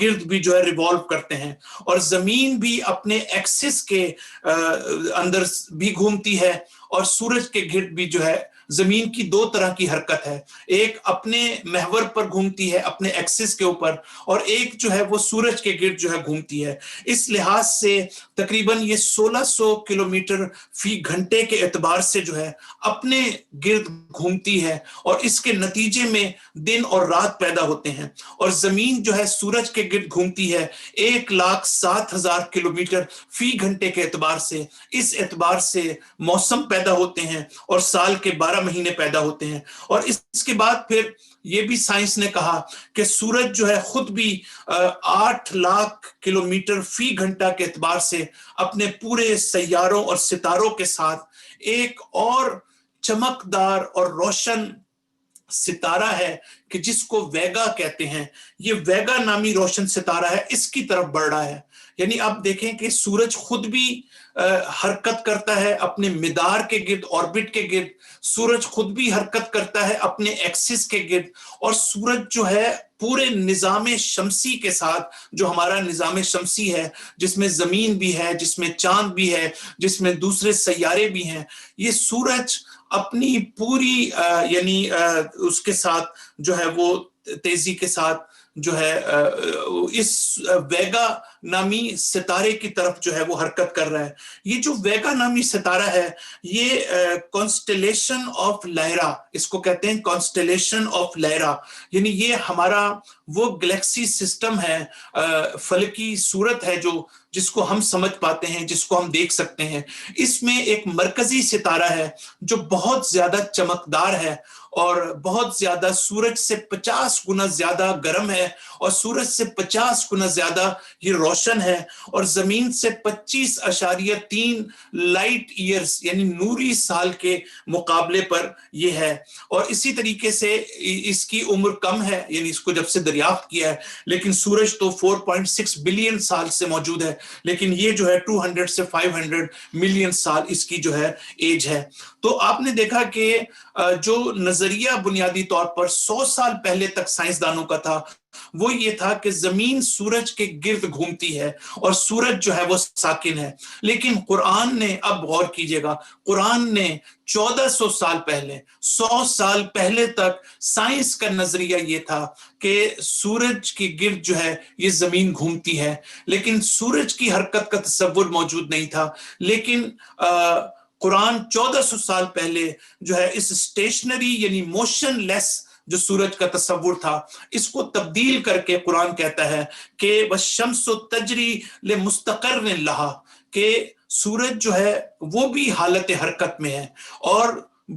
گرد بھی جو ہے ریوالو کرتے ہیں، اور زمین بھی اپنے ایکسس کے اندر بھی گھومتی ہے، اور سورج کے گرد بھی جو ہے زمین کی دو طرح کی حرکت ہے. ایک اپنے محور پر گھومتی ہے، اپنے ایکسس کے اوپر، اور ایک جو ہے وہ سورج کے گرد جو ہے گھومتی ہے. اس لحاظ سے تقریباً یہ 1600 کلومیٹر فی گھنٹے کے اعتبار سے جو ہے اپنے گرد گھومتی ہے، اور اس کے نتیجے میں دن اور رات پیدا ہوتے ہیں. اور زمین جو ہے سورج کے گرد گھومتی ہے 1,07,000 کلومیٹر فی گھنٹے کے اعتبار سے. اس اعتبار سے موسم پیدا ہوتے ہیں اور سال کے 12 مہینے پیدا ہوتے ہیں. اور اس کے بعد پھر یہ بھی سائنس نے کہا کہ سورج جو ہے خود بھی 8 لاکھ کلومیٹر فی گھنٹہ کے اعتبار سے اپنے پورے سیاروں اور ستاروں کے ساتھ ایک اور چمکدار اور روشن ستارہ ہے کہ جس کو ویگا کہتے ہیں، یہ ویگا نامی روشن ستارہ ہے، اس کی طرف بڑھ رہا ہے۔ یعنی آپ دیکھیں کہ سورج خود بھی حرکت کرتا ہے اپنے مدار کے گرد، آربٹ کے گرد، سورج خود بھی حرکت کرتا ہے اپنے ایکسس کے گرد، اور سورج جو ہے پورے نظام شمسی کے ساتھ، جو ہمارا نظام شمسی ہے، جس میں زمین بھی ہے، جس میں چاند بھی ہے، جس میں دوسرے سیارے بھی ہیں، یہ سورج اپنی پوری یعنی اس کے ساتھ جو ہے وہ تیزی کے ساتھ جو ہے اس ویگا نامی ستارے کی طرف جو ہے وہ حرکت کر رہا ہے۔ یہ جو ویگا نامی ستارہ ہے، یہ کانسٹیلیشن آف لائرا، اس کو کہتے ہیں کانسٹیلیشن آف لائرا، یعنی یہ ہمارا وہ گلیکسی سسٹم ہے، فلکی صورت ہے جو جس کو ہم سمجھ پاتے ہیں، جس کو ہم دیکھ سکتے ہیں۔ اس میں ایک مرکزی ستارہ ہے جو بہت زیادہ چمکدار ہے اور بہت زیادہ سورج سے 50 گنا زیادہ گرم ہے، اور سورج سے 50 گنا زیادہ یہ روشن ہے، اور زمین سے 25.3 لائٹ ایئرز یعنی نوری سال کے مقابلے پر یہ ہے۔ اور اسی طریقے سے اس کی عمر کم ہے، یعنی اس کو جب سے دریافت کیا ہے، لیکن سورج تو 4.6 بلین سال سے موجود ہے، لیکن یہ جو ہے 200 سے 500 ملین سال اس کی جو ہے ایج ہے۔ تو آپ نے دیکھا کہ جو نظریہ بنیادی طور پر 100 سال پہلے تک سائنسدانوں کا تھا، وہ یہ تھا کہ زمین سورج کے گرد گھومتی ہے اور سورج جو ہے وہ ساکن ہے۔ لیکن قرآن نے، اب غور کیجئے گا، قرآن نے 1400 سال پہلے، 100 سال پہلے تک سائنس کا نظریہ یہ تھا کہ سورج کی گرد جو ہے یہ زمین گھومتی ہے، لیکن سورج کی حرکت کا تصور موجود نہیں تھا۔ لیکن قرآن 1400 سال پہلے جو ہے اس اسٹیشنری یعنی موشن لیس جو سورج کا تصور تھا، اس کو تبدیل کر کے قرآن کہتا ہے کہ وَالشَّمْسُ تَجْرِي لِمُسْتَقَرٍ لَهَا، کہ سورج جو ہے وہ بھی حالت حرکت میں ہے۔ اور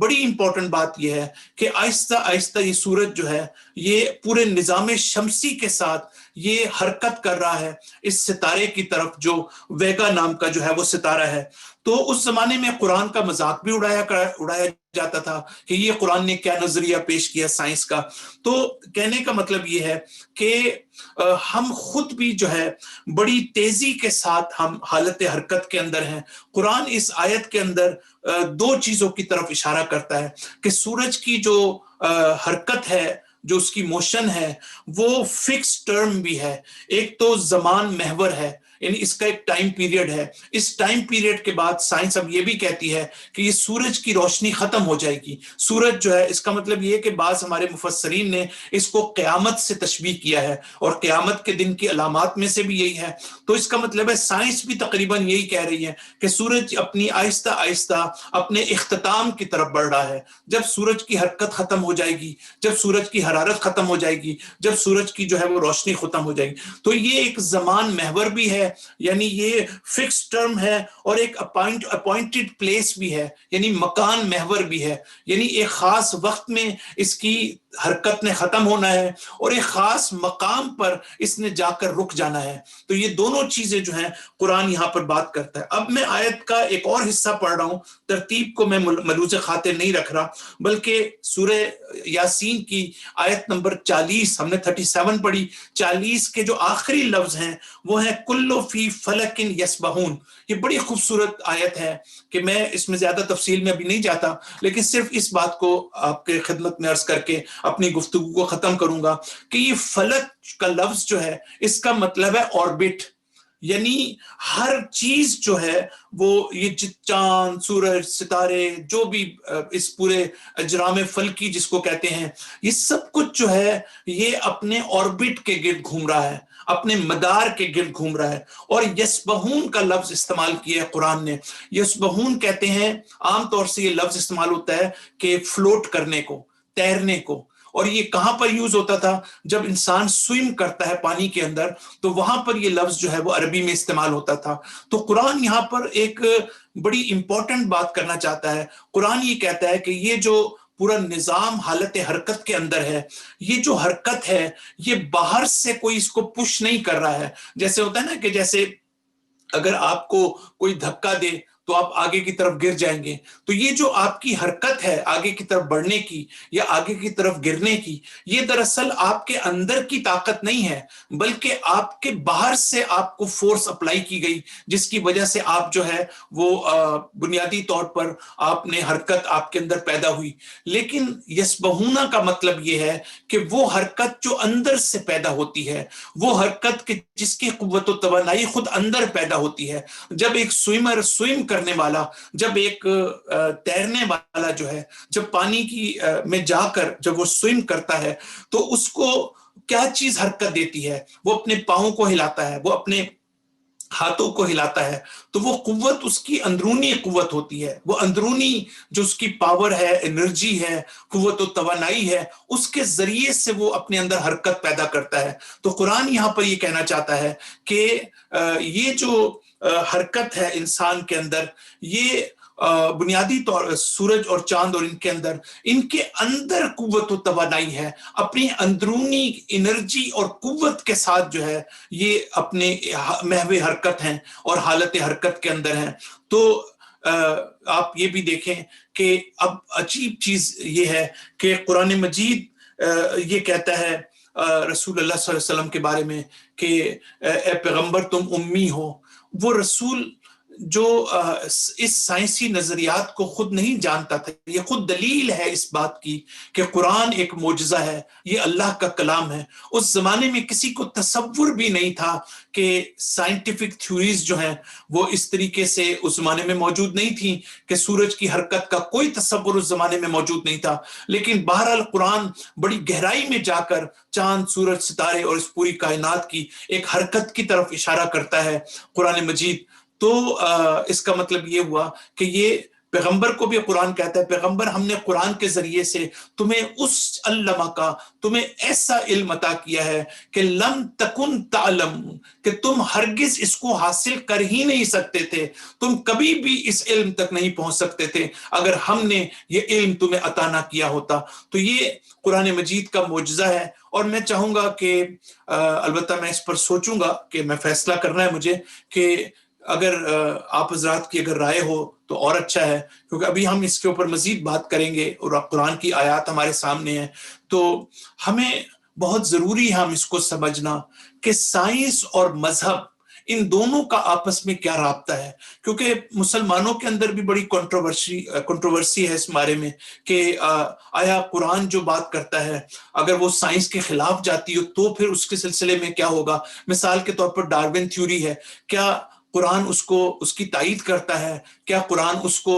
بڑی امپورٹنٹ بات یہ ہے کہ آہستہ آہستہ یہ سورج جو ہے یہ پورے نظام شمسی کے ساتھ یہ حرکت کر رہا ہے اس ستارے کی طرف جو ویگا نام کا جو ہے وہ ستارہ ہے۔ تو اس زمانے میں قرآن کا مذاق بھی اڑایا جاتا تھا کہ یہ قرآن نے کیا نظریہ پیش کیا سائنس کا۔ تو کہنے کا مطلب یہ ہے کہ ہم خود بھی جو ہے بڑی تیزی کے ساتھ ہم حالت حرکت کے اندر ہیں۔ قرآن اس آیت کے اندر دو چیزوں کی طرف اشارہ کرتا ہے کہ سورج کی جو حرکت ہے، جو اس کی موشن ہے، وہ فکس ٹرم بھی ہے۔ ایک تو زمان محور ہے، یعنی اس کا ایک ٹائم پیریڈ ہے۔ اس ٹائم پیریڈ کے بعد سائنس اب یہ بھی کہتی ہے کہ یہ سورج کی روشنی ختم ہو جائے گی۔ سورج جو ہے، اس کا مطلب یہ ہے کہ بعض ہمارے مفسرین نے اس کو قیامت سے تشبیہ کیا ہے، اور قیامت کے دن کی علامات میں سے بھی یہی ہے۔ تو اس کا مطلب ہے سائنس بھی تقریباً یہی کہہ رہی ہے کہ سورج اپنی آہستہ آہستہ اپنے اختتام کی طرف بڑھ رہا ہے۔ جب سورج کی حرکت ختم ہو جائے گی، جب سورج کی حرارت ختم ہو جائے گی، جب سورج کی جو ہے وہ روشنی ختم ہو جائے گی، تو یہ ایک زمان محور بھی ہے، یعنی یہ فکس ٹرم ہے، اور ایک اپوائنٹڈ پلیس بھی ہے، یعنی مکان محور بھی ہے، یعنی ایک خاص وقت میں اس کی حرکت نے ختم ہونا ہے اور ایک خاص مقام پر اس نے جا کر رک جانا ہے۔ تو یہ دونوں چیزیں جو ہیں قرآن یہاں پر بات کرتا ہے۔ اب میں آیت کا ایک اور حصہ پڑھ رہا ہوں، ترتیب کو میں ملوث خاطر نہیں رکھ رہا، بلکہ سورہ یاسین کی آیت نمبر 40، ہم نے 37 پڑھی، 40 کے جو آخری لفظ ہیں وہ ہیں کلو فی فلک یسبحون۔ یہ بڑی خوبصورت آیت ہے کہ میں اس میں زیادہ تفصیل میں ابھی نہیں جاتا، لیکن صرف اس بات کو آپ کے خدمت میں عرض کر کے اپنی گفتگو کو ختم کروں گا کہ یہ فلک کا لفظ جو ہے اس کا مطلب ہے آربٹ، یعنی ہر چیز جو ہے وہ یہ چاند، سورج، ستارے، جو بھی اس پورے اجرام فلکی جس کو کہتے ہیں، یہ سب کچھ جو ہے یہ اپنے آربٹ کے گرد گھوم رہا ہے، اپنے مدار کے گرد گھوم رہا ہے۔ اور یسبحون کا لفظ استعمال کیا ہے قرآن نے۔ یسبحون کہتے ہیں، عام طور سے یہ لفظ استعمال ہوتا ہے کہ فلوٹ کرنے کو، تیرنے کو، اور یہ کہاں پر یوز ہوتا تھا؟ جب انسان سوئم کرتا ہے پانی کے اندر، تو وہاں پر یہ لفظ جو ہے وہ عربی میں استعمال ہوتا تھا۔ تو قرآن یہاں پر ایک بڑی امپورٹنٹ بات کرنا چاہتا ہے۔ قرآن یہ کہتا ہے کہ یہ جو پورا نظام حالت حرکت کے اندر ہے، یہ جو حرکت ہے یہ باہر سے کوئی اس کو پش نہیں کر رہا ہے۔ جیسے ہوتا ہے نا کہ جیسے اگر آپ کو کوئی دھکا دے تو آپ آگے کی طرف گر جائیں گے. تو یہ جو آپ کی حرکت ہے آگے کی طرف بڑھنے کی یا آگے کی طرف گرنے کی، یہ دراصل آپ کے اندر کی طاقت نہیں ہے، بلکہ آپ کے باہر سے آپ کو فورس اپلائی کی گئی، جس کی وجہ سے آپ جو ہے وہ بنیادی طور پر آپ نے حرکت آپ کے اندر پیدا ہوئی. لیکن یسبہونا کا مطلب یہ ہے کہ وہ حرکت جو اندر سے پیدا ہوتی ہے، وہ حرکت جس کی قوت و توانائی خود اندر پیدا ہوتی ہے. جب ایک سوئمر سوئم کرنے والا، جب ایک تیرنے والا جو ہے، جب پانی کی میں جا کر جب وہ سوئم کرتا ہے، تو اس کو کیا چیز حرکت دیتی ہے؟ وہ اپنے پاؤں کو ہلاتا ہے، وہ اپنے ہاتھوں کو ہلاتا ہے. تو وہ قوت اس کی اندرونی قوت ہوتی ہے، وہ اندرونی جو اس کی پاور ہے، انرجی ہے، قوت و توانائی ہے، اس کے ذریعے سے وہ اپنے اندر حرکت پیدا کرتا ہے. تو قرآن یہاں پر یہ کہنا چاہتا ہے کہ یہ جو حرکت ہے انسان کے اندر، یہ بنیادی طور سورج اور چاند اور ان کے اندر قوت و توانائی ہے، اپنی اندرونی انرجی اور قوت کے ساتھ جو ہے یہ اپنے محو حرکت ہیں اور حالت حرکت کے اندر ہیں. تو آپ یہ بھی دیکھیں کہ اب عجیب چیز یہ ہے کہ قرآن مجید یہ کہتا ہے رسول اللہ صلی اللہ علیہ وسلم کے بارے میں کہ اے پیغمبر تم امی ہو. وہ رسول جو اس سائنسی نظریات کو خود نہیں جانتا تھا، یہ خود دلیل ہے اس بات کی کہ قرآن ایک معجزہ ہے، یہ اللہ کا کلام ہے. اس زمانے میں کسی کو تصور بھی نہیں تھا کہ سائنٹیفک تھیوریز جو ہیں وہ اس طریقے سے اس زمانے میں موجود نہیں تھیں، کہ سورج کی حرکت کا کوئی تصور اس زمانے میں موجود نہیں تھا. لیکن بہرحال قرآن بڑی گہرائی میں جا کر چاند، سورج، ستارے اور اس پوری کائنات کی ایک حرکت کی طرف اشارہ کرتا ہے قرآن مجید. تو اس کا مطلب یہ ہوا کہ یہ پیغمبر کو بھی قرآن کہتا ہے، پیغمبر ہم نے قرآن کے ذریعے سے تمہیں اس علمہ کا، تمہیں ایسا علم عطا کیا ہے کہ لم تکن تعلم، کہ تم ہرگز اس کو حاصل کر ہی نہیں سکتے تھے، تم کبھی بھی اس علم تک نہیں پہنچ سکتے تھے اگر ہم نے یہ علم تمہیں عطا نہ کیا ہوتا. تو یہ قرآن مجید کا معجزہ ہے. اور میں چاہوں گا کہ البتہ میں اس پر سوچوں گا کہ میں فیصلہ کرنا ہے مجھے کہ اگر آپ حضرات کی اگر رائے ہو تو اور اچھا ہے، کیونکہ ابھی ہم اس کے اوپر مزید بات کریں گے اور قرآن کی آیات ہمارے سامنے ہیں. تو ہمیں بہت ضروری ہے ہم اس کو سمجھنا کہ سائنس اور مذہب ان دونوں کا آپس میں کیا رابطہ ہے. کیونکہ مسلمانوں کے اندر بھی بڑی کنٹروورسی ہے اس بارے میں کہ آیا قرآن جو بات کرتا ہے اگر وہ سائنس کے خلاف جاتی ہو تو پھر اس کے سلسلے میں کیا ہوگا. مثال کے طور پر ڈارون تھیوری ہے، کیا قرآن اس کی تائید کرتا ہے؟ کیا قرآن اس کو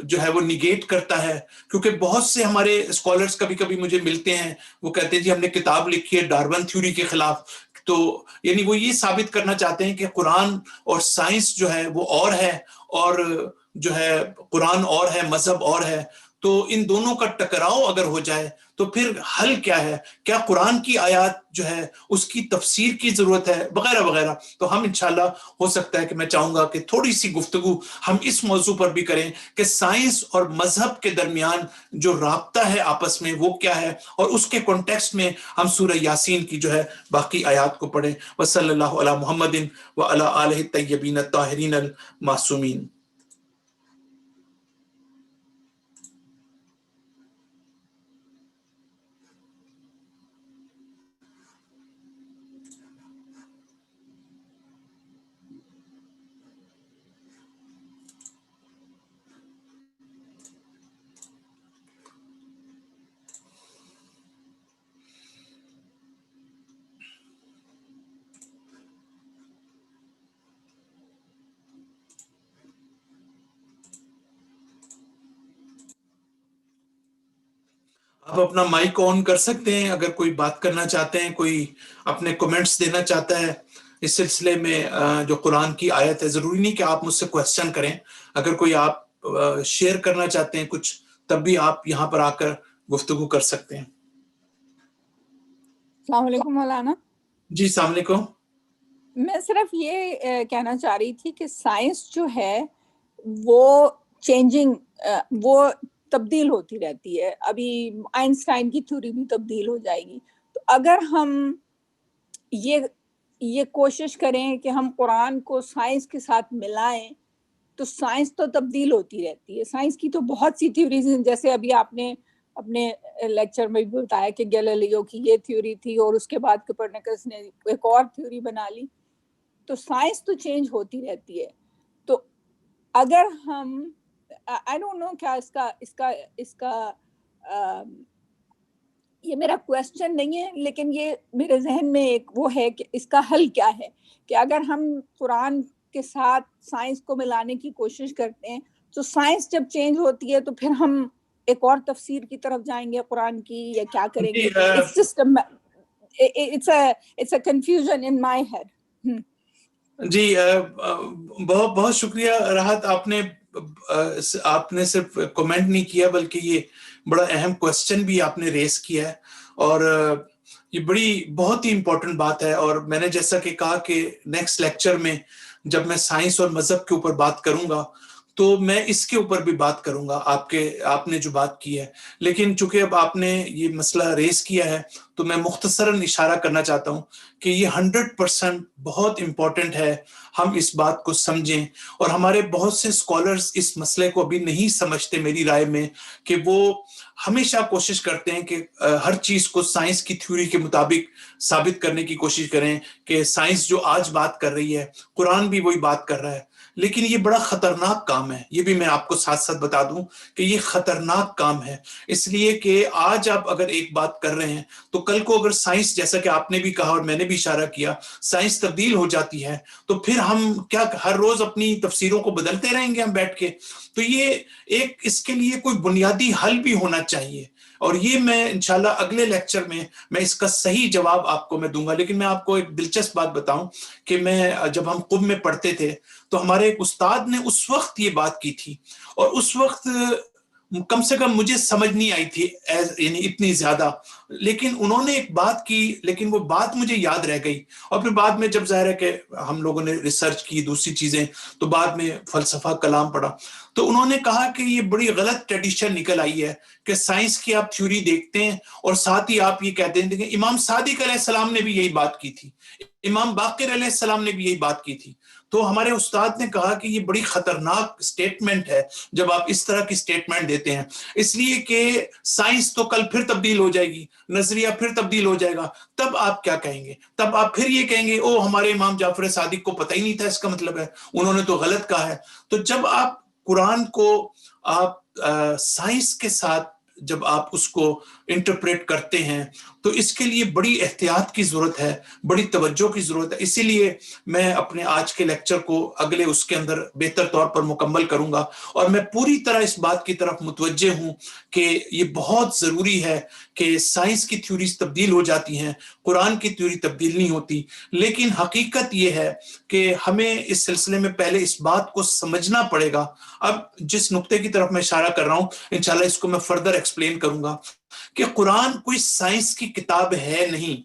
جو ہے وہ نیگیٹ کرتا ہے؟ کیونکہ بہت سے ہمارے اسکالرز کبھی کبھی مجھے ملتے ہیں، وہ کہتے ہیں جی ہم نے کتاب لکھی ہے ڈارون تھیوری کے خلاف. تو یعنی وہ یہ ثابت کرنا چاہتے ہیں کہ قرآن اور سائنس جو ہے وہ اور ہے، اور جو ہے قرآن اور ہے، مذہب اور ہے. تو ان دونوں کا ٹکراؤ اگر ہو جائے تو پھر حل کیا ہے؟ کیا قرآن کی آیات جو ہے اس کی تفسیر کی ضرورت ہے، وغیرہ وغیرہ. تو ہم انشاءاللہ ہو سکتا ہے کہ میں چاہوں گا کہ تھوڑی سی گفتگو ہم اس موضوع پر بھی کریں کہ سائنس اور مذہب کے درمیان جو رابطہ ہے آپس میں وہ کیا ہے، اور اس کے کانٹیکسٹ میں ہم سورہ یاسین کی جو ہے باقی آیات کو پڑھیں. وصلی اللہ علی محمد وعلی آلہ الطیبین الطاہرین المعصومین. آپ اپنا مائک آن کر سکتے ہیں اگر کوئی بات کرنا چاہتے ہیں، کوئی اپنے کومنٹس دینا چاہتا ہے اس سلسلے میں. جو قرآن کی آیت ہے، ضروری نہیں کہ آپ مجھ سے کوسچن کریں، اگر کوئی آپ شیئر کرنا چاہتے ہیں کچھ تب بھی آپ یہاں پر آ کر گفتگو کر سکتے ہیں. السلام علیکم مولانا. جی السلام علیکم. میں صرف یہ کہنا چاہ رہی تھی کہ سائنس جو ہے وہ چینجنگ، وہ تبدیل ہوتی رہتی ہے. ابھی آئنسٹائن کی تھیوری بھی تبدیل ہو جائے گی. تو اگر ہم یہ کوشش کریں کہ ہم قرآن کو سائنس کے ساتھ ملائیں تو سائنس تو تبدیل ہوتی رہتی ہے. سائنس کی تو بہت سی تھیوریز ہیں, جیسے ابھی آپ نے اپنے لیکچر میں بھی بتایا کہ گیلیلیو کی یہ تھیوری تھی اور اس کے بعد کوپرنیکس نے ایک اور تھیوری بنا لی. تو سائنس تو چینج ہوتی رہتی ہے. تو اگر ہم آئی ڈونٹ نو کیا اس کا یہ میرا کوشچن نہیں ہے, لیکن یہ میرے ذہن میں ایک وہ ہے کہ اس کا حل کیا ہے, کہ اگر ہم قرآن کے ساتھ سائنس کو ملانے کی کوشش کرتے ہیں تو سائنس جب چینج ہوتی ہے تو پھر ہم ایک اور تفسیر کی طرف جائیں گے قرآن کی, یا کیا کریں گے. It's a confusion in my head. جی بہت بہت شکریہ راحت, آپ نے صرف کمنٹ نہیں کیا بلکہ یہ بڑا اہم کوسچن بھی آپ نے ریز کیا ہے, اور یہ بہت ہی امپورٹنٹ بات ہے. اور میں نے جیسا کہ کہا کہ نیکسٹ لیکچر میں جب میں سائنس اور مذہب کے اوپر بات کروں گا تو میں اس کے اوپر بھی بات کروں گا آپ نے جو بات کی ہے. لیکن چونکہ اب آپ نے یہ مسئلہ ریز کیا ہے تو میں مختصراً اشارہ کرنا چاہتا ہوں کہ یہ 100% بہت امپورٹنٹ ہے ہم اس بات کو سمجھیں. اور ہمارے بہت سے اسکالرز اس مسئلے کو ابھی نہیں سمجھتے میری رائے میں, کہ وہ ہمیشہ کوشش کرتے ہیں کہ ہر چیز کو سائنس کی تھیوری کے مطابق ثابت کرنے کی کوشش کریں, کہ سائنس جو آج بات کر رہی ہے قرآن بھی وہی بات کر رہا ہے. لیکن یہ بڑا خطرناک کام ہے, یہ بھی میں آپ کو ساتھ ساتھ بتا دوں کہ یہ خطرناک کام ہے, اس لیے کہ آج آپ اگر ایک بات کر رہے ہیں تو کل کو اگر سائنس, جیسا کہ آپ نے بھی کہا اور میں نے بھی اشارہ کیا, سائنس تبدیل ہو جاتی ہے تو پھر ہم کیا ہر روز اپنی تفسیروں کو بدلتے رہیں گے ہم بیٹھ کے؟ تو یہ اس کے لیے کوئی بنیادی حل بھی ہونا چاہیے, اور یہ میں انشاءاللہ اگلے لیکچر میں اس کا صحیح جواب آپ کو میں دوں گا. لیکن میں آپ کو ایک دلچسپ بات بتاؤں کہ جب ہم قم میں پڑھتے تھے تو ہمارے ایک استاد نے اس وقت یہ بات کی تھی, اور اس وقت کم سے کم مجھے سمجھ نہیں آئی تھی یعنی اتنی زیادہ, لیکن انہوں نے ایک بات کی, لیکن وہ بات مجھے یاد رہ گئی. اور پھر بعد میں جب ظاہر ہے کہ ہم لوگوں نے ریسرچ کی دوسری چیزیں, تو بعد میں فلسفہ کلام پڑھا, تو انہوں نے کہا کہ یہ بڑی غلط ٹریڈیشن نکل آئی ہے کہ سائنس کی آپ تھیوری دیکھتے ہیں اور ساتھ ہی آپ یہ کہتے ہیں کہ امام صادق علیہ السلام نے بھی یہی بات کی تھی, امام باقر علیہ السلام نے بھی یہی بات کی تھی. تو ہمارے استاد نے کہا کہ یہ بڑی خطرناک سٹیٹمنٹ ہے جب آپ اس طرح کی سٹیٹمنٹ دیتے ہیں, اس لیے کہ سائنس تو کل پھر تبدیل ہو جائے گی, نظریہ پھر تبدیل ہو جائے گا, تب آپ کیا کہیں گے؟ تب آپ پھر یہ کہیں گے او ہمارے امام جعفر صادق کو پتہ ہی نہیں تھا, اس کا مطلب ہے انہوں نے تو غلط کہا ہے. تو جب آپ قرآن کو آپ سائنس کے ساتھ جب آپ اس کو انٹرپریٹ کرتے ہیں تو اس کے لیے بڑی احتیاط کی ضرورت ہے, بڑی توجہ کی ضرورت ہے. اسی لیے میں اپنے آج کے لیکچر کو اگلے اس کے اندر بہتر طور پر مکمل کروں گا, اور میں پوری طرح اس بات کی طرف متوجہ ہوں کہ یہ بہت ضروری ہے کہ سائنس کی تھیوریز تبدیل ہو جاتی ہیں, قرآن کی تھیوری تبدیل نہیں ہوتی. لیکن حقیقت یہ ہے کہ ہمیں اس سلسلے میں پہلے اس بات کو سمجھنا پڑے گا. اب جس نقطے کی طرف میں اشارہ کر رہا ہوں انشاءاللہ اس کو میں فردر ایکسپلین کروں گا کہ قرآن کوئی سائنس کی کتاب ہے نہیں.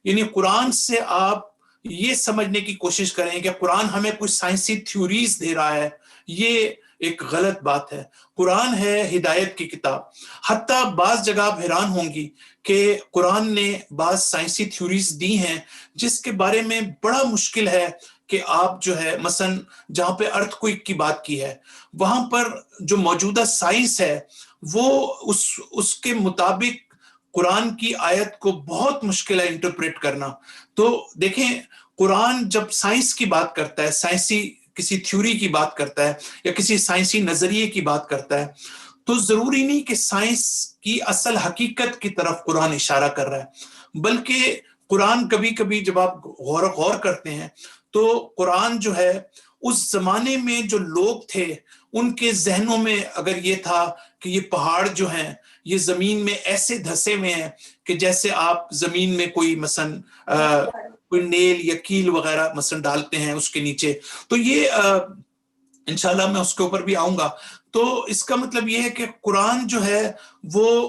یعنی قرآن سے آپ یہ سمجھنے کی کوشش کریں کہ قرآن ہمیں کوئی سائنسی تھیوریز دے رہا ہے, یہ ایک غلط بات ہے. قرآن ہے ہدایت کی کتاب. حتیٰ بعض جگہ آپ حیران ہوں گی کہ قرآن نے بعض سائنسی تھیوریز دی ہیں جس کے بارے میں بڑا مشکل ہے کہ آپ جو ہے مثلا جہاں پہ ارتھ کوئک کی بات کی ہے وہاں پر جو موجودہ سائنس ہے وہ اس کے مطابق قرآن کی آیت کو بہت مشکل ہے انٹرپریٹ کرنا. تو دیکھیں قرآن جب سائنس کی بات کرتا ہے, سائنسی کسی تھیوری کی بات کرتا ہے یا کسی سائنسی نظریے کی بات کرتا ہے, تو ضروری نہیں کہ سائنس کی اصل حقیقت کی طرف قرآن اشارہ کر رہا ہے, بلکہ قرآن کبھی کبھی جب آپ غور کرتے ہیں تو قرآن جو ہے اس زمانے میں جو لوگ تھے ان کے ذہنوں میں اگر یہ تھا کہ یہ پہاڑ جو ہیں یہ زمین میں ایسے دھسے ہوئے ہیں کہ جیسے آپ زمین میں کوئی مثلا کوئی نیل یا کیل وغیرہ مثلا ڈالتے ہیں اس کے نیچے, تو یہ انشاءاللہ میں اس کے اوپر بھی آؤں گا. تو اس کا مطلب یہ ہے کہ قرآن جو ہے وہ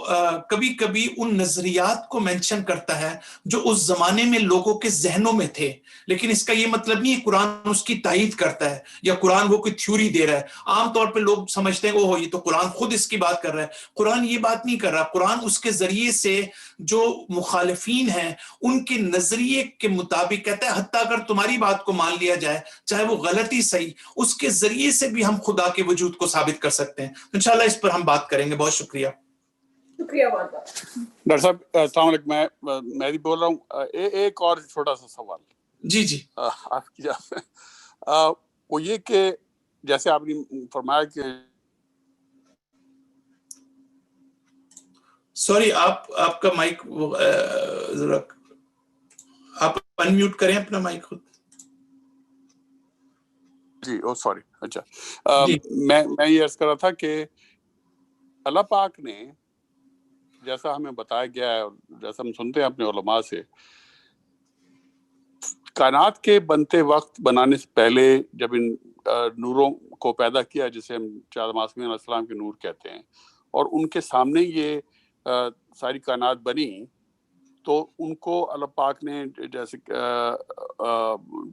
کبھی کبھی ان نظریات کو مینشن کرتا ہے جو اس زمانے میں لوگوں کے ذہنوں میں تھے، لیکن اس کا یہ مطلب نہیں ہے قرآن اس کی تائید کرتا ہے یا قرآن وہ کوئی تھیوری دے رہا ہے. عام طور پہ لوگ سمجھتے ہیں اوہ یہ تو قرآن خود اس کی بات کر رہا ہے. قرآن یہ بات نہیں کر رہا. قرآن اس کے ذریعے سے جو مخالفین ہیں ان کے نظریے کے مطابق کہتا ہے حتیٰ اگر تمہاری بات کو مان لیا جائے چاہے وہ غلطی صحیح، اس کے ذریعے سے بھی ہم خدا کے وجود کو ثابت کر سکتے ہیں. انشاءاللہ اس پر ہم بات کریں گے. بہت شکریہ. شکریہ بہت بہت. ڈاکٹر صاحب السلام علیکم. میں بھی بول رہا ہوں. ایک اور چھوٹا سا سوال. جی آپ کی وہ یہ کہ جیسے آپ نے فرمایا کہ سوری آپ کا مائک ذرا آپ انمیوٹ کریں اپنا مائک خود. جی سوری. اچھا میں یہ عرض کر رہا تھا کہ اللہ پاک نے جیسا ہمیں بتایا گیا ہے اور جیسا ہم سنتے ہیں اپنے علماء سے، کائنات کے بنتے وقت بنانے سے پہلے جب ان نوروں کو پیدا کیا جسے ہم آدم علیہ السلام کے نور کہتے ہیں، اور ان کے سامنے یہ ساری کائنات بنی، تو ان کو اللہ پاک نے جیسے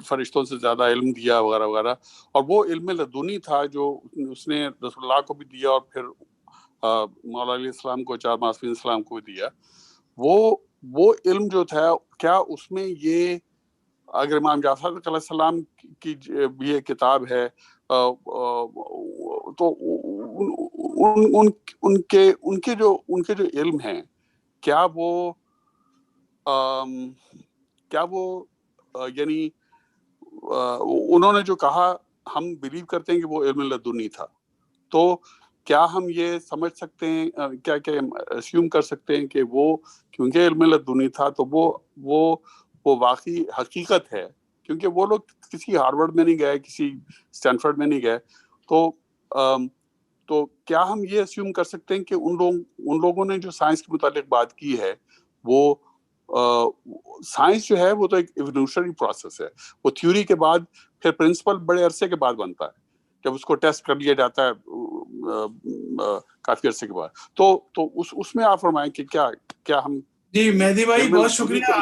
فرشتوں سے زیادہ علم دیا وغیرہ وغیرہ، اور وہ علم لدنی تھا جو اس نے رسول اللہ کو بھی دیا اور پھر مولا علیہ السلام کو، آدم علیہ السلام کو دیا. وہ علم جو تھا، کیا اس میں یہ اگر امام جعفر علیہ السلام کی بھی ایک کتاب ہے تو ان کے جو علم ہیں، کیا وہ یعنی انہوں نے جو کہا ہم بلیو کرتے ہیں کہ وہ علم لدنی تھا، تو کیا ہم یہ سمجھ سکتے ہیں، کیا اسیوم کر سکتے ہیں کہ وہ کیونکہ علم لدنی تھا تو وہ واقعی حقیقت ہے؟ کیونکہ وہ لوگ کسی ہارورڈ میں نہیں گئے، کسی اسٹینفورڈ میں نہیں گئے، تو کیا ہم یہ اسیوم کر سکتے ہیں کہ ان لوگوں نے جو سائنس کے متعلق بات کی ہے، وہ سائنس جو ہے وہ تو ایک ایوولوشنری پروسیس ہے، وہ تھیوری کے بعد پھر پرنسپل بڑے عرصے کے بعد بنتا ہے جب اس کو ٹیسٹ کر لیا جاتا ہے کافی عرصے کے بعد. تو اس میں آپ فرمائیں کہ کیا ہم. جی مہدی بھائی بہت شکریہ.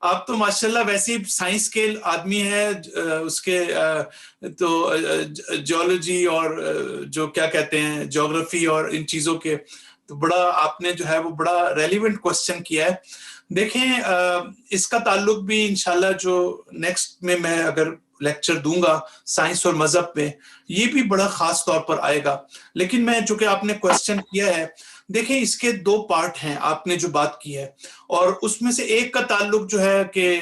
آپ تو ماشاءاللہ ویسے ہی سائنس کے آدمی ہیں، اس کے تو جیولوجی اور جو کیا کہتے ہیں جیوگرافی اور ان چیزوں کے، تو بڑا آپ نے جو ہے وہ بڑا ریلیونٹ کوسچن کیا ہے. دیکھیں اس کا تعلق بھی انشاءاللہ جو نیکسٹ میں اگر لیکچر دوں گا سائنس اور مذہب میں، یہ بھی بڑا خاص طور پر آئے گا. لیکن میں چونکہ آپ نے کوسچن کیا ہے، دیکھیں اس کے دو پارٹ ہیں آپ نے جو بات کی ہے، اور اس میں سے ایک کا تعلق جو ہے کہ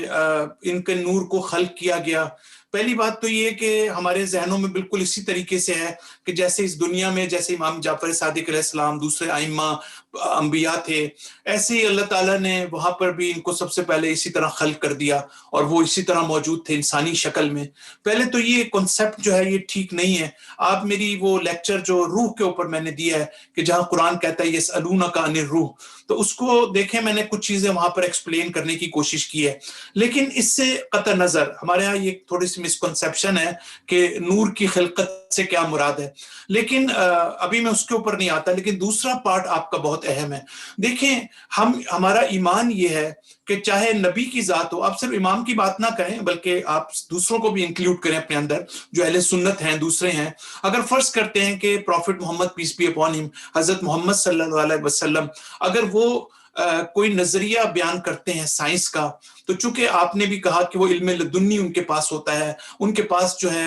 ان کے نور کو خلق کیا گیا. پہلی بات تو یہ کہ ہمارے ذہنوں میں بالکل اسی طریقے سے ہے کہ جیسے اس دنیا میں جیسے امام جعفر صادق علیہ السلام، دوسرے ائمہ انبیاء تھے، ایسے ہی اللہ تعالیٰ نے وہاں پر بھی ان کو سب سے پہلے اسی طرح خلق کر دیا، اور وہ اسی طرح موجود تھے انسانی شکل میں. پہلے تو یہ کنسپٹ جو ہے یہ ٹھیک نہیں ہے. آپ میری وہ لیکچر جو روح کے اوپر میں نے دیا ہے کہ جہاں قرآن کہتا ہے یسألونک عن الروح، تو اس کو دیکھیں میں نے کچھ چیزیں وہاں پر ایکسپلین کرنے کی کوشش کی ہے. لیکن اس سے قطع نظر ہمارے ہاں یہ تھوڑی سی مسکنسیپشن ہے کہ نور کی خلقت سے کیا مراد ہے، لیکن ابھی میں اس کے اوپر نہیں آتا. لیکن دوسرا پارٹ آپ کا بہت اہم ہے. دیکھیں ہمارا ایمان یہ ہے کہ چاہے نبی کی ذات ہو، آپ صرف امام کی بات نہ کریں بلکہ آپ دوسروں کو بھی انکلیوڈ کریں اپنے اندر، جو اہل سنت ہیں دوسرے ہیں. اگر فرض کرتے ہیں کہ prophet Muhammad peace be upon him, حضرت محمد صلی اللہ علیہ وسلم، اگر وہ کوئی نظریہ بیان کرتے ہیں سائنس کا، تو چونکہ آپ نے بھی کہا کہ وہ علم لدنی ان کے پاس ہوتا ہے، ان کے پاس جو ہے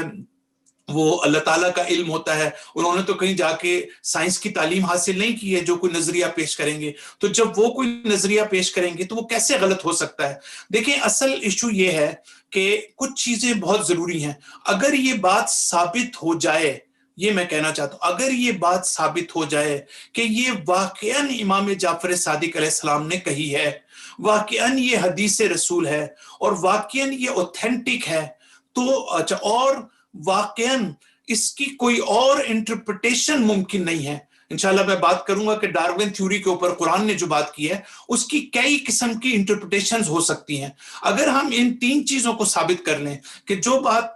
وہ اللہ تعالیٰ کا علم ہوتا ہے، انہوں نے تو کہیں جا کے سائنس کی تعلیم حاصل نہیں کی ہے جو کوئی نظریہ پیش کریں گے. تو جب وہ کوئی نظریہ پیش کریں گے تو وہ کیسے غلط ہو سکتا ہے؟ دیکھیں اصل ایشو یہ ہے کہ کچھ چیزیں بہت ضروری ہیں. اگر یہ بات ثابت ہو جائے، یہ میں کہنا چاہتا ہوں، اگر یہ بات ثابت ہو جائے کہ یہ واقعاً امام جعفر صادق علیہ السلام نے کہی ہے، واقعاً یہ حدیث رسول ہے، اور واقعاً یہ اوتھینٹک ہے، تو اچھا، اور واقعاً اس کی کوئی اور انٹرپریٹیشن ممکن نہیں ہے. انشاءاللہ میں بات کروں گا کہ ڈارون تھیوری کے اوپر قرآن نے جو بات کی ہے اس کی کئی قسم کی انٹرپریٹیشنز ہو سکتی ہیں. اگر ہم ان تین چیزوں کو ثابت کر لیں کہ جو بات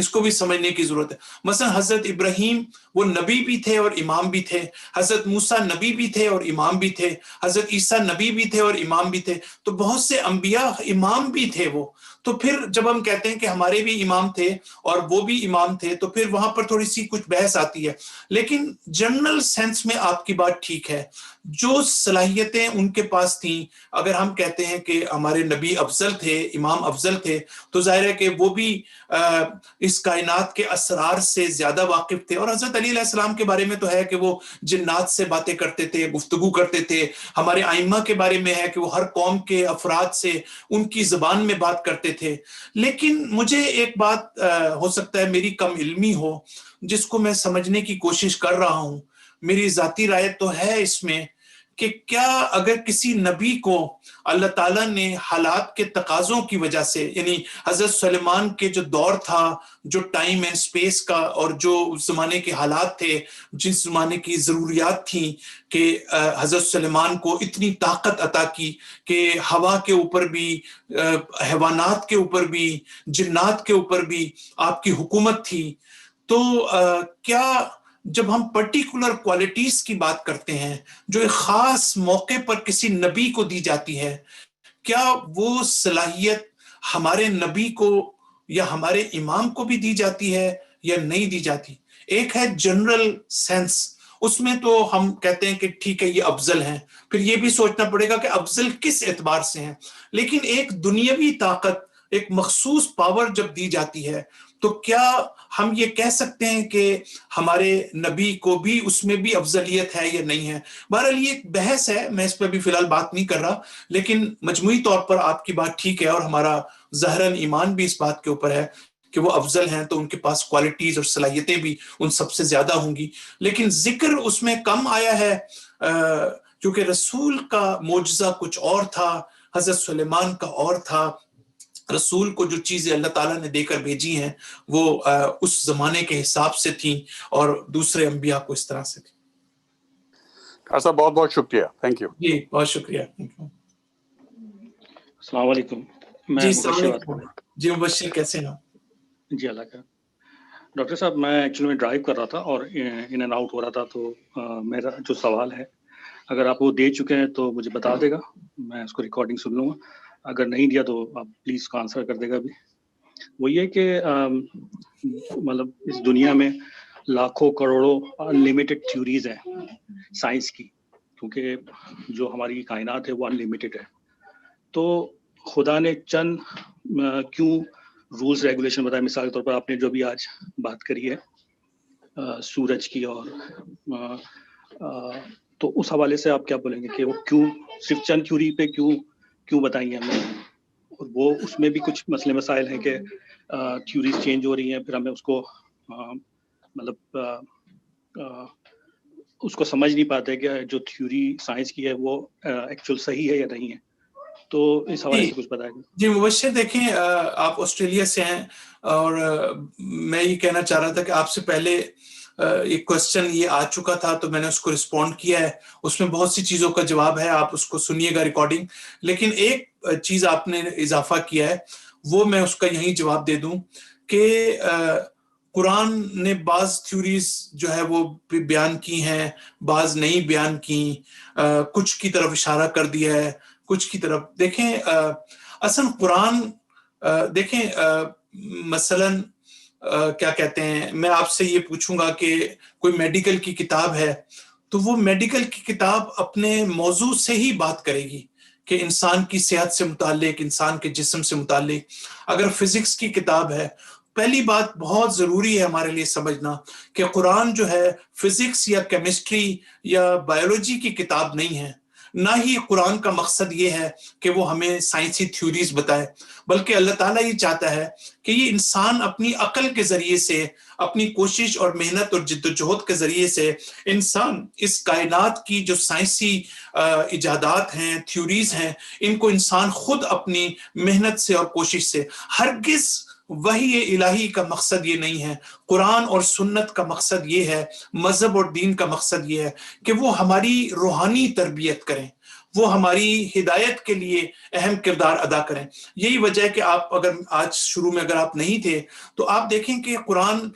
اس کو بھی سمجھنے کی ضرورت ہے. مثلا حضرت ابراہیم وہ نبی بھی تھے اور امام بھی تھے, حضرت موسیٰ نبی بھی تھے اور امام بھی تھے, حضرت عیسیٰ نبی بھی تھے اور امام بھی تھے, تو بہت سے انبیاء امام بھی تھے وہ. تو پھر جب ہم کہتے ہیں کہ ہمارے بھی امام تھے اور وہ بھی امام تھے, تو پھر وہاں پر تھوڑی سی کچھ بحث آتی ہے. لیکن جنرل سینس میں آپ کی بات ٹھیک ہے, جو صلاحیتیں ان کے پاس تھیں, اگر ہم کہتے ہیں کہ ہمارے نبی افضل تھے, امام افضل تھے, تو ظاہر ہے کہ وہ بھی اس کائنات کے اسرار سے زیادہ واقف تھے. اور حضرت علی علیہ السلام کے بارے میں تو ہے کہ وہ جنات سے باتیں کرتے تھے, گفتگو کرتے تھے. ہمارے ائمہ کے بارے میں ہے کہ وہ ہر قوم کے افراد سے ان کی زبان میں بات کرتے تھے. لیکن مجھے ایک بات ہو سکتا ہے میری کم علمی ہو, جس کو میں سمجھنے کی کوشش کر رہا ہوں. میری ذاتی رائے تو ہے اس میں کہ کیا اگر کسی نبی کو اللہ تعالیٰ نے حالات کے تقاضوں کی وجہ سے, یعنی حضرت سلیمان کے جو دور تھا, جو ٹائم اینڈ سپیس کا, اور جو اس زمانے کے حالات تھے, جس زمانے کی ضروریات تھیں, کہ حضرت سلیمان کو اتنی طاقت عطا کی کہ ہوا کے اوپر بھی, حیوانات کے اوپر بھی, جنات کے اوپر بھی آپ کی حکومت تھی. تو کیا جب ہم پرٹیکولر کوالٹیز کی بات کرتے ہیں جو ایک خاص موقع پر کسی نبی کو دی جاتی ہے, کیا وہ صلاحیت ہمارے نبی کو یا ہمارے امام کو بھی دی جاتی ہے یا نہیں دی جاتی؟ ایک ہے جنرل سینس, اس میں تو ہم کہتے ہیں کہ ٹھیک ہے یہ افضل ہیں, پھر یہ بھی سوچنا پڑے گا کہ افضل کس اعتبار سے ہیں. لیکن ایک دنیاوی طاقت, ایک مخصوص پاور جب دی جاتی ہے, تو کیا ہم یہ کہہ سکتے ہیں کہ ہمارے نبی کو بھی اس میں بھی افضلیت ہے یا نہیں ہے؟ بہرحال یہ ایک بحث ہے, میں اس پہ بھی فی الحال بات نہیں کر رہا, لیکن مجموعی طور پر آپ کی بات ٹھیک ہے, اور ہمارا ظاہراً ایمان بھی اس بات کے اوپر ہے کہ وہ افضل ہیں, تو ان کے پاس کوالٹیز اور صلاحیتیں بھی ان سب سے زیادہ ہوں گی. لیکن ذکر اس میں کم آیا ہے کیونکہ رسول کا معجزہ کچھ اور تھا, حضرت سلیمان کا اور تھا. رسول کو جو چیزیں اللہ تعالیٰ نے دے کر بھیجی ہیں وہ اس زمانے کے حساب سے تھیں, اور دوسرے انبیاء کو اس طرح سے تھیں. ایسا بہت بہت شکریہ, تھینک یو. جی بہت شکریہ. السلام علیکم. میں جی السلام علیکم. جی مبشر کیسے ہیں؟ جی اللہ کا. ڈاکٹر صاحب میں ایکچولی میں ڈرائیو کر رہا تھا اور ان اینڈ آؤٹ ہو رہا تھا, تو میرا جو سوال ہے اگر آپ وہ دے چکے ہیں تو مجھے بتا دے گا, میں اس کو ریکارڈنگ سن لوں گا. اگر نہیں دیا تو آپ پلیز کو آنسر کر دے گا. بھی وہ یہ کہ مطلب اس دنیا میں لاکھوں کروڑوں ان لمیٹڈ تھیوریز ہیں سائنس کی, کیونکہ جو ہماری کائنات ہے وہ ان لمیٹڈ ہے. تو خدا نے چند کیوں رولز ریگولیشن بتائے. مثال کے طور پر آپ نے جو بھی آج بات کری ہے سورج کی, اور تو اس حوالے سے آپ کیا بولیں گے کہ وہ کیوں صرف چند تھیوری پہ کیوں بتائیں گے ہمیں, اور وہ اس میں بھی کچھ مسئلے مسائل ہیں کہ تھیوریز چینج ہو رہی ہیں, پھر ہمیں اس کو مطلب اس کو سمجھ نہیں پاتے کہ جو تھیوری سائنس کی ہے وہ ایکچوئل صحیح ہے یا نہیں ہے. تو اس حوالے سے کچھ بتائیں گے. جی مبشر دیکھیں, آپ آسٹریلیا سے ہیں, اور میں یہ کہنا چاہ رہا تھا کہ آپ سے پہلے ایک کوسچن یہ آ چکا تھا, تو میں نے اس کو رسپونڈ کیا ہے. اس میں بہت سی چیزوں کا جواب ہے, آپ اس کو سنیے گا ریکارڈنگ. لیکن ایک چیز آپ نے اضافہ کیا ہے, وہ میں اس کا یہیں جواب دے دوں کہ قرآن نے بعض تھیوریز جو ہے وہ بیان کی ہیں, بعض نہیں بیان کی, کچھ کی طرف اشارہ کر دیا ہے, کچھ کی طرف. دیکھیں اصل قرآن دیکھیں مثلاً کیا کہتے ہیں, میں آپ سے یہ پوچھوں گا کہ کوئی میڈیکل کی کتاب ہے, تو وہ میڈیکل کی کتاب اپنے موضوع سے ہی بات کرے گی کہ انسان کی صحت سے متعلق, انسان کے جسم سے متعلق. اگر فزکس کی کتاب ہے, پہلی بات بہت ضروری ہے ہمارے لیے سمجھنا کہ قرآن جو ہے فزکس یا کیمسٹری یا بایولوجی کی کتاب نہیں ہے. نہ ہی قرآن کا مقصد یہ ہے کہ وہ ہمیں سائنسی تھیوریز بتائے, بلکہ اللہ تعالیٰ یہ چاہتا ہے کہ یہ انسان اپنی عقل کے ذریعے سے, اپنی کوشش اور محنت اور جد و جہد کے ذریعے سے انسان اس کائنات کی جو سائنسی ایجادات ہیں, تھیوریز ہیں, ان کو انسان خود اپنی محنت سے اور کوشش سے. ہرگز وحی الہی کا مقصد یہ نہیں ہے, قرآن اور سنت کا مقصد یہ ہے, مذہب اور دین کا مقصد یہ ہے کہ وہ ہماری روحانی تربیت کریں, وہ ہماری ہدایت کے لیے اہم کردار ادا کریں. یہی وجہ ہے کہ آپ اگر آج شروع میں اگر آپ نہیں تھے تو آپ دیکھیں کہ قرآن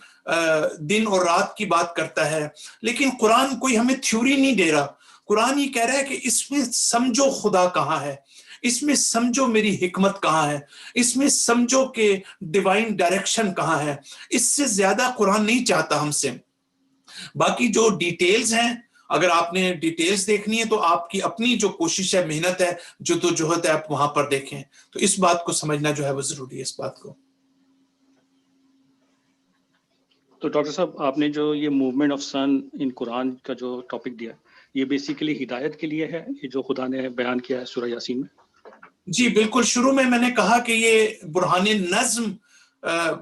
دن اور رات کی بات کرتا ہے، لیکن قرآن کوئی ہمیں تھیوری نہیں دے رہا. قرآن یہ کہہ رہا ہے کہ اس میں سمجھو خدا کہاں ہے، اس میں سمجھو میری حکمت کہاں ہے، اس میں سمجھو کہ ڈیوائن ڈائریکشن کہاں ہے. اس سے زیادہ قرآن نہیں چاہتا ہم سے. باقی جو ڈیٹیلز ہیں، اگر آپ نے ڈیٹیلز دیکھنی ہے تو آپ کی اپنی جو کوشش ہے، محنت ہے، جدوجہد ہے، آپ وہاں پر دیکھیں. تو اس بات کو سمجھنا جو ہے وہ ضروری ہے اس بات کو. تو ڈاکٹر صاحب آپ نے جو یہ موومنٹ آف سن ان قرآن کا جو ٹاپک دیا، یہ بیسیکلی ہدایت کے لیے ہے، یہ جو خدا نے بیان کیا ہے سورہ یاسین میں؟ جی بالکل. شروع میں نے کہا کہ یہ برہان نظم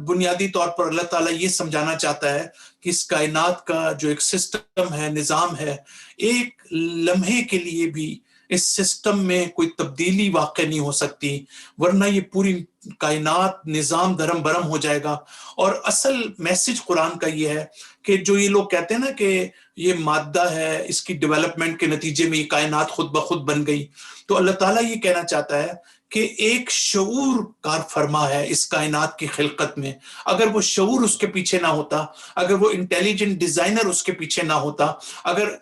بنیادی طور پر اللہ تعالیٰ یہ سمجھانا چاہتا ہے کہ اس کائنات کا جو ایک سسٹم ہے، نظام ہے، ایک لمحے کے لیے بھی اس سسٹم میں کوئی تبدیلی واقع نہیں ہو سکتی، ورنہ یہ پوری کائنات نظام دھرم برہم ہو جائے گا. اور اصل میسج قرآن کا یہ ہے کہ جو یہ لوگ کہتے ہیں نا کہ یہ مادہ ہے، اس کی ڈیولپمنٹ کے نتیجے میں یہ کائنات خود بخود بن گئی، تو اللہ تعالیٰ یہ کہنا چاہتا ہے کہ ایک شعور کار فرما ہے اس کائنات کی خلقت میں. اگر وہ شعور اس کے پیچھے نہ ہوتا، اگر وہ انٹیلیجنٹ ڈیزائنر اس کے پیچھے نہ ہوتا،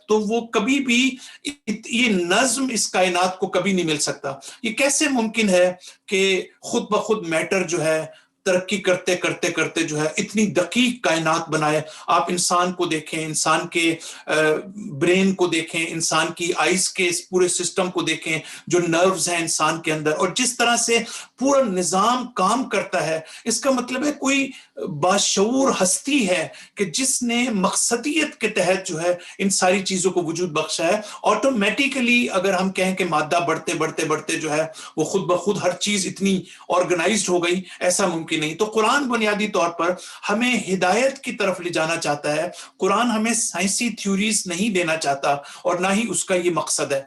تو وہ کبھی بھی یہ نظم اس کائنات کو کبھی نہیں مل سکتا. یہ کیسے ممکن ہے کہ خود بخود میٹر جو ہے ترقی کرتے کرتے کرتے جو ہے اتنی دقیق کائنات بنائے؟ آپ انسان کو دیکھیں، انسان کے برین کو دیکھیں، انسان کی آئیز کے اس پورے سسٹم کو دیکھیں، جو نروز ہیں انسان کے اندر، اور جس طرح سے پورا نظام کام کرتا ہے. اس کا مطلب ہے کوئی باشعور ہستی ہے کہ جس نے مقصدیت کے تحت جو ہے ان ساری چیزوں کو وجود بخشا ہے. آٹومیٹیکلی اگر ہم کہیں کہ مادہ بڑھتے بڑھتے بڑھتے جو ہے وہ خود بخود ہر چیز اتنی آرگنائزڈ ہو گئی، ایسا ممکن نہیں. تو قرآن بنیادی طور پر ہمیں ہدایت کی طرف لے جانا چاہتا ہے. قرآن ہمیں سائنسی تھیوریز نہیں دینا چاہتا، اور نہ ہی اس کا یہ مقصد ہے.